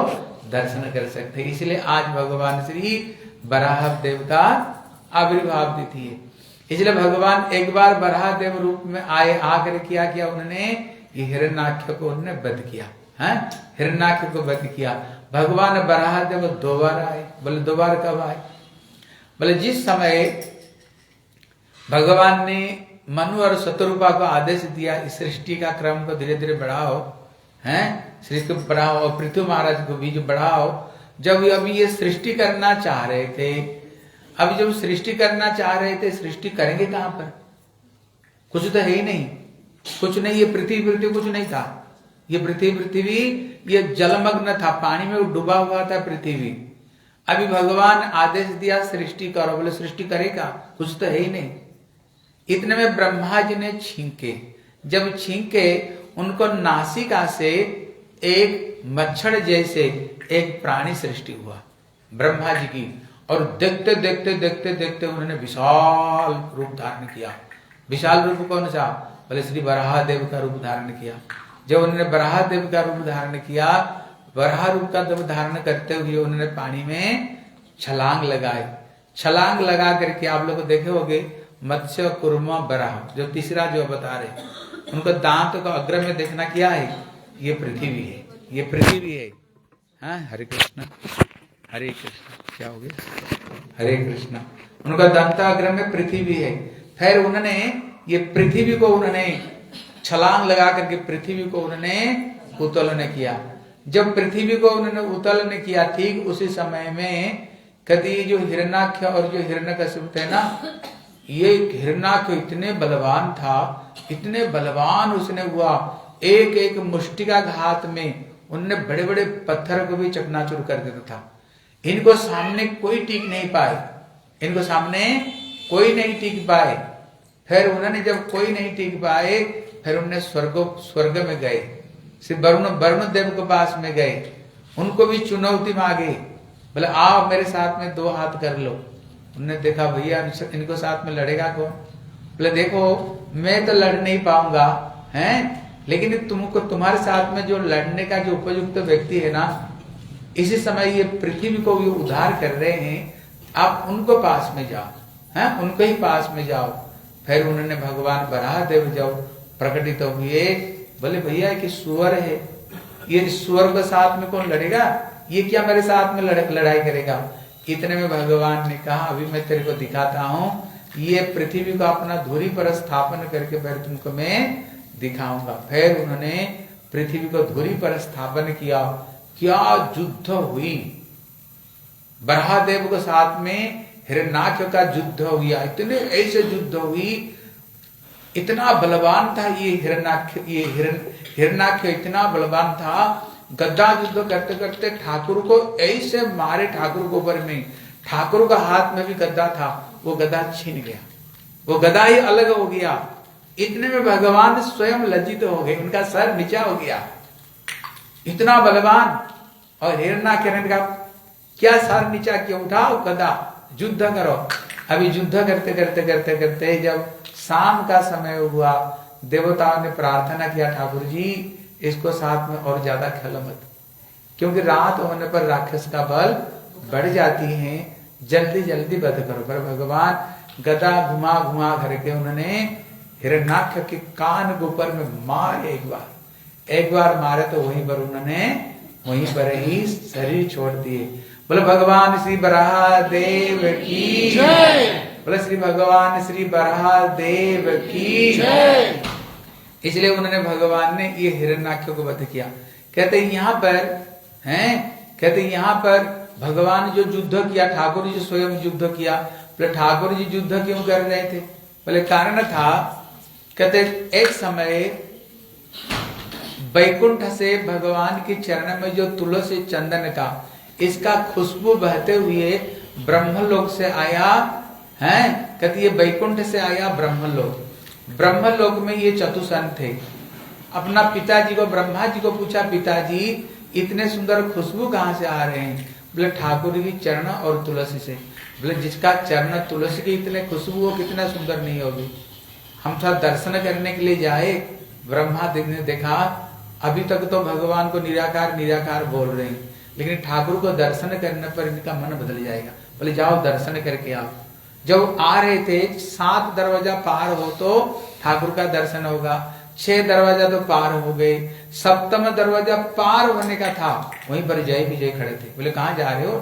E: दर्शन कर सकते हैं। इसलिए आज भगवान श्री बराह देव का आविर्भाव तिथि है। इसलिए भगवान एक बार बराह देव रूप में आए, आकर क्या किया उन्होंने, ये हिरण्याक्ष को उन्होंने वध किया है, हिरण्याक्ष को वध किया। भगवान बराह देव दो बार आए। बोले दो बार कब आए? बोले जिस समय भगवान ने मनु और शतरूपा को आदेश दिया इस सृष्टि का क्रम को धीरे धीरे बढ़ाओ, हैं सृष्टि को बढ़ाओ और पृथ्वी महाराज को बीज बढ़ाओ। जब अभी ये सृष्टि करना चाह रहे थे, अभी जब सृष्टि करना चाह रहे थे, सृष्टि करेंगे कहां पर? कुछ तो है ही नहीं, कुछ नहीं। ये पृथ्वी कुछ नहीं था, ये पृथ्वी ये जलमग्न था, पानी में डूबा हुआ था पृथ्वी। अभी भगवान आदेश दिया सृष्टि करो, बोले सृष्टि करेगा, कुछ तो है ही नहीं। इतने में ब्रह्मा जी ने छींके, जब छींके उनको नासिका से एक मच्छर जैसे एक प्राणी सृष्टि हुआ ब्रह्मा जी की, और देखते देखते देखते देखते उन्होंने विशाल रूप धारण किया। विशाल रूप कौन सा? बोले श्री बराह देव का रूप धारण किया। जब उन्होंने बराह देव का रूप धारण किया, बराह रूप का जब धारण करते हुए उन्होंने पानी में छलांग लगाए। छलांग लगा करके आप लोग देखे होंगे मत्स्य कुर्मा बराह, जो तीसरा जो बता रहे, उनको दांत का अग्र में देखना क्या है, ये पृथ्वी है, ये पृथ्वी है। हाँ हरे कृष्ण हरे कृष्ण, क्या हो गया, हरे कृष्ण। उनका दंताग्र में पृथ्वी है। फिर उन्होंने ये पृथ्वी को उन्होंने छलांग लगा करके पृथ्वी को उन्होंने उत्तोलन किया। जब पृथ्वी को उन्होंने उत्तोलन किया, ठीक उसी समय में कभी जो हिरण्याक्ष और जो हिरण्यकशिपु थे ना, ये हिरण्याक्ष इतने बलवान था, इतने बलवान उसने हुआ, एक एक मुष्टिका घात में उनने बड़े बड़े पत्थर को भी चकनाचूर कर देता था। इनको सामने कोई टिक नहीं पाए, इनको सामने कोई नहीं टिक पाए। फिर उन्होंने जब कोई नहीं टिक पाए, फिर उन्होंने स्वर्ग में गए, श्री वरुण देव के पास में गए, उनको भी चुनौती मांगे, बोले आओ मेरे साथ में दो हाथ कर लो। उन्होंने देखा भैया इनको साथ में लड़ेगा कौन? बोले देखो मैं तो लड़ नहीं पाऊंगा, हैं, लेकिन तुमको तुम्हारे साथ में जो लड़ने का जो उपयुक्त व्यक्ति है ना, इसी समय ये पृथ्वी को भी उद्धार कर रहे हैं, आप उनको पास में जाओ, हैं, उनको ही पास में जाओ। फिर उन्होंने भगवान बराह देव जब प्रकटित हुए, बोले भैया कि सुअर है, ये सुअर के साथ में कौन लड़ेगा, ये क्या मेरे साथ में लड़ाई करेगा? इतने में भगवान ने कहा अभी मैं तेरे को दिखाता हूँ, ये पृथ्वी को अपना धुरी पर स्थापन करके फिर तुमको मैं दिखाऊंगा। फिर उन्होंने पृथ्वी को धुरी पर स्थापन किया। क्या युद्ध हुई, बराहदेव के साथ में हिरण्याक्ष का युद्ध हुआ, इतने ऐसे युद्ध हुई, इतना बलवान था ये हिरण्याक्ष, ये हिरण्याक्ष इतना बलवान था, गद्दा युद्ध करते करते ठाकुर को ऐसे मारे, ठाकुर को ऊपर में, ठाकुर का हाथ में भी गद्दा था, वो गद्दा छीन गया, वो गद्दा ही अलग हो गया। इतने में भगवान स्वयं लज्जित हो गए, उनका सर नीचा हो गया, इतना बलवान। और हिरण्याक्ष का क्या सर नीचा किया, उठाओ गदा, युद्ध करो। अभी युद्ध करते करते करते करते जब शाम का समय हुआ, देवताओं ने प्रार्थना किया, ठाकुर जी इसको साथ में और ज्यादा खेलो मत, क्योंकि रात होने पर राक्षस का बल बढ़ जाती है, जल्दी जल्दी वध करो। पर भगवान गदा घुमा घुमा करके उन्होंने हिरण्याक्ष के कान के ऊपर में मारे, एक बार मारे तो वहीं पर उन्होंने वहीं पर ही शरीर छोड़ दिए। बोले भगवान श्री बराह देव की जय, बोले श्री भगवान श्री बराह देव की जय। इसलिए उन्होंने भगवान ने ये हिरण्याक्ष को वध किया। कहते यहाँ पर हैं, कहते यहाँ पर भगवान जो युद्ध किया, ठाकुर जी स्वयं युद्ध किया। बोले ठाकुर जी युद्ध क्यों कर रहे थे? बोले कारण था, कहते एक समय वैकुंठ से भगवान के चरण में जो तुलसी चंदन का इसका खुशबू बहते हुए ब्रह्मलोक से आया है। कहते ये वैकुंठ से आया ब्रह्मलोक। ब्रह्मलोक में ये चतुसन थे। अपना पिताजी को, ब्रह्मा जी को पूछा, पिताजी इतने सुंदर खुशबू कहाँ से आ रहे हैं? बोले ठाकुर की चरण और तुलसी से। बोले जिसका चरण तुलसी की इतने खुशबू हो, कितना सुंदर नहीं होगी। हम थोड़ा दर्शन करने के लिए जाए, ब्रह्मा ने देखा अभी तक तो भगवान को निराकार निराकार बोल रहे हैं, लेकिन ठाकुर को दर्शन करने पर इनका मन बदल जाएगा। बोले जाओ दर्शन करके आओ। जब आ रहे थे 7 दरवाजा पार हो तो ठाकुर का दर्शन होगा, 6 दरवाजा तो पार हो गए, 7वां दरवाजा पार होने का था, वहीं पर जय विजय खड़े थे। बोले कहाँ जा रहे हो?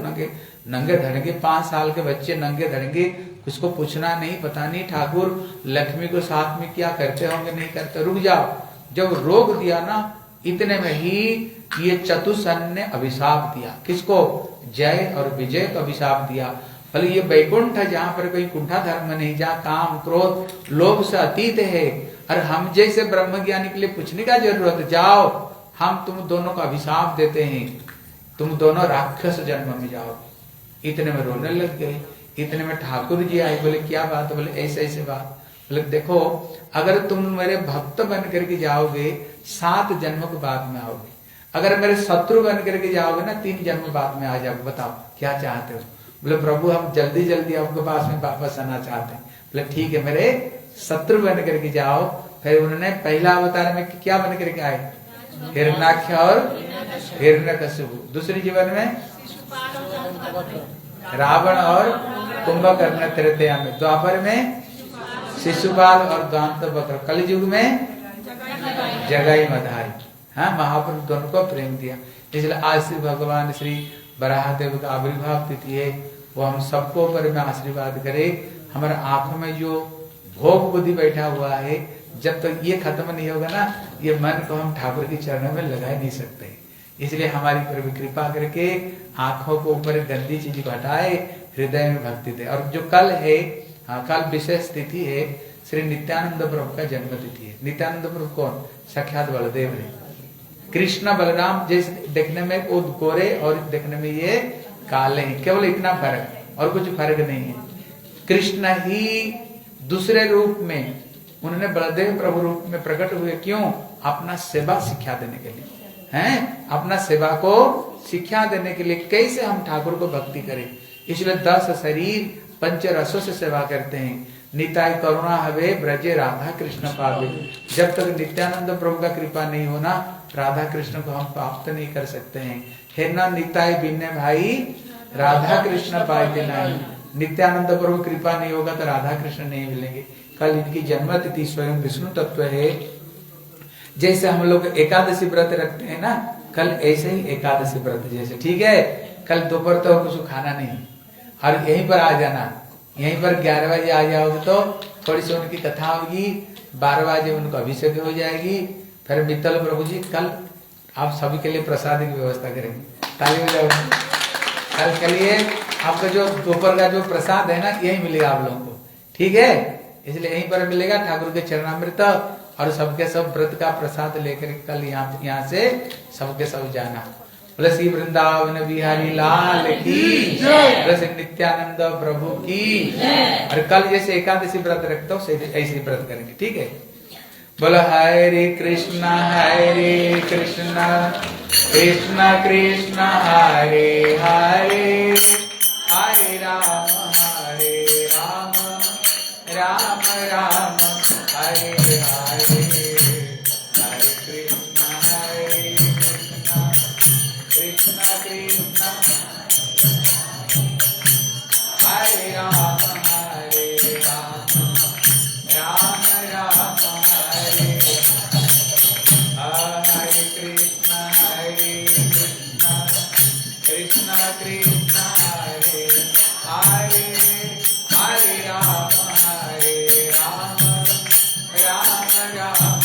E: नंगे धड़ंगे, 5 साल के बच्चे नंगे धड़ंगे, उसको पूछना नहीं, पता नहीं ठाकुर लक्ष्मी को साथ में क्या करते होंगे, नहीं करते, रुक जाओ। जब रोक दिया ना, इतने में ही ये चतुसन ने अभिशाप दिया। किसको? जय और विजय को अभिशाप दिया। भले ये वैकुंठ है जहाँ पर कोई कुंठा धर्म नहीं, जहाँ काम क्रोध लोभ से अतीत है, और हम जैसे ब्रह्म ज्ञानी के लिए पूछने का जरूरत, जाओ हम तुम दोनों को अभिशाप देते हैं, तुम दोनों राक्षस जन्म में जाओ। इतने में रोने लग गए। इतने में ठाकुर जी आए, बोले क्या बात है? बोले ऐसे ऐसे बात। बोले देखो अगर तुम मेरे भक्त बन करके जाओगे 7 जन्म के बाद में आओगे, अगर मेरे शत्रु बन करके जाओगे ना 3 जन्म बाद में आ जाओगे, बताओ क्या चाहते हो? बोले प्रभु हम जल्दी जल्दी आपके पास में वापस आना चाहते हैं। बोले ठीक है मेरे शत्रु बन करके जाओ। फिर उन्होंने पहला अवतार में क्या बन करके आए? हिरण्याक्ष और हिरण्यकशिपु। दूसरी जीवन में रावण और कुंभकर्ण, तृतीया में, द्वापर में शिशुपाल और दांत वक्र, कलयुग में जगाई मधाई। हाँ, महाप्रभु दोनों को प्रेम दिया। इसलिए आज श्री भगवान श्री बराहदेव का आविर्भाव तिथि है, वो हम सबको ऊपर में आशीर्वाद करे। हमारे आंखों में जो भोग बुद्धि बैठा हुआ है, जब तक ये खत्म नहीं होगा ना, ये मन को हम ठाकुर के चरणों में लगा नहीं सकते। इसलिए हमारी पर कृपा करके आंखों को ऊपर गंदी चीज को हटाए, हृदय में भक्ति दे। और जो कल है, हाँ कल विशेष तिथि है, श्री नित्यानंद प्रभु का जन्म तिथि है। नित्यानंद प्रभु कौन? साक्षात बलदेव है। कृष्ण बलराम जैसे देखने में वो गोरे और देखने में ये काले हैं, केवल इतना फर्क, और कुछ फर्क नहीं है। कृष्ण ही दूसरे रूप में उन्होंने बलदेव प्रभु रूप में प्रकट हुए। क्यों? अपना सेवा शिक्षा देने के लिए, हैं? अपना सेवा को शिक्षा देने के लिए कैसे हम ठाकुर को भक्ति करें। इसलिए 10 शरीर 5 रसों से सेवा करते हैं। निताय करुणा हवे ब्रजे राधा कृष्ण पावे। जब तक नित्यानंद प्रभु का कृपा नहीं होना, राधा कृष्ण को हम प्राप्त नहीं कर सकते हैं। हे ना निताय बिन्ने भाई राधा कृष्ण पाए नहीं। नित्यानंद प्रभु कृपा नहीं होगा तो राधा कृष्ण नहीं मिलेंगे। कल इनकी जन्म तिथि स्वयं विष्णु तत्व है। जैसे हम लोग एकादशी व्रत रखते हैं ना, कल ऐसे ही एकादशी व्रत जैसे, ठीक है। कल दोपहर तो कुछ खाना नहीं, और यहीं पर आ जाना, यहीं पर 11 बजे आ जाओगे तो थोड़ी सी उनकी कथा होगी, 12 बजे उनको अभिषेक हो जाएगी। फिर मित्तल प्रभु जी कल आप सभी के लिए प्रसाद की व्यवस्था करेंगे। ताली बजाओ। कल के लिए आपका जो दोपहर का जो प्रसाद है ना, यही मिलेगा आप लोगों को, ठीक है। इसलिए यहीं पर मिलेगा ठाकुर के चरणामृत, और सबके सब व्रत का प्रसाद लेकर कल यहाँ से सबके सब जाना। श्री वृंदावन बिहारी लाल की जय, श्री नित्यानंद प्रभु की। और कल जैसे एकादशी व्रत रखता हूँ ऐसे व्रत करेंगे, ठीक है। बोलो हरे कृष्णा कृष्ण कृष्ण हरे हरे हरे राम राम राम हरे हरे हरे कृष्ण कृष्ण कृष्ण हरे राम राम राम हरे हरे कृष्ण कृष्ण कृष्ण हरे हरे हरे राम राम राम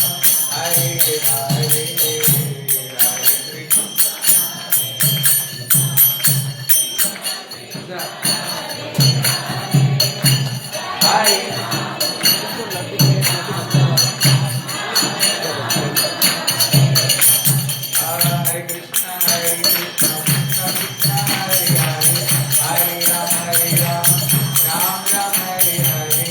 E: हरे हरे हरे कृष्ण हरे हरे कृष्ण कृष्ण कृष्ण हरे हरे हरे राम राम राम हरे हरे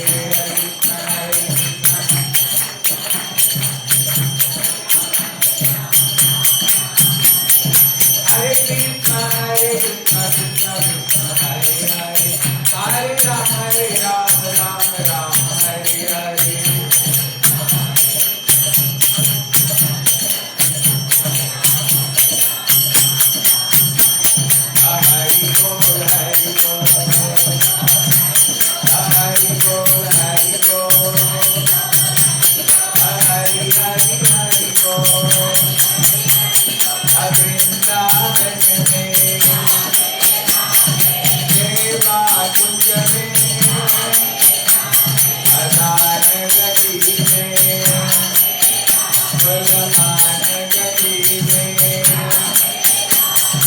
E: हरे कृष्ण हरे कृष्ण कृष्ण कृष्ण हरे हरे हरे राम राम राम हरे हरे हरि बोल हरि बोल हरि बोल हरि बोल हरि हरि हरि बोल वृंदावन में सेवा कुंज में अदान गति में बलमान गति में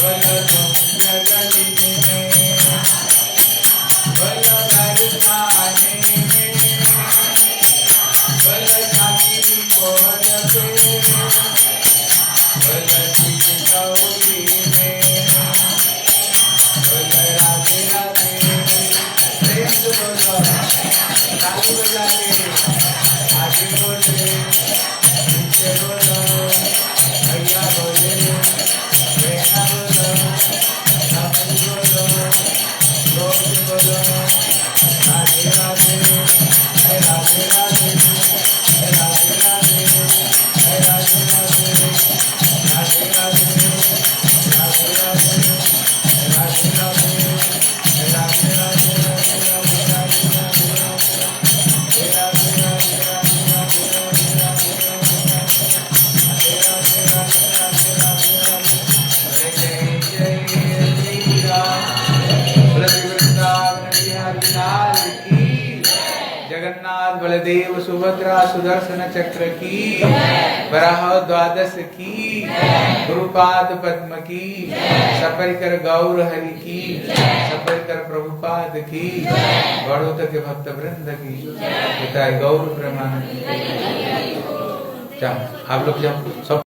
E: बल कुंज गति में बल बरसाने में बल साकी कोर पे बल गौरी में बल राधे राधे प्रेम बोलो ताली बजा के आगे बोले पीछे बोलो भैया बोले बेटा बोलो नमन बोलो रोज बोलो राधे राधे राधे राधे राधे राधे राधे राधे जगन्नाथ बलदेव सुभद्रा सुदर्शन चक्र की वराह द्वादश की गुरुपाद पद्म की सपरिकर गौर हरि की सपरिकर प्रभुपाद की बड़ोत के भक्त वृंद की पिता गौर प्रमाण। आप लोग जाओ सब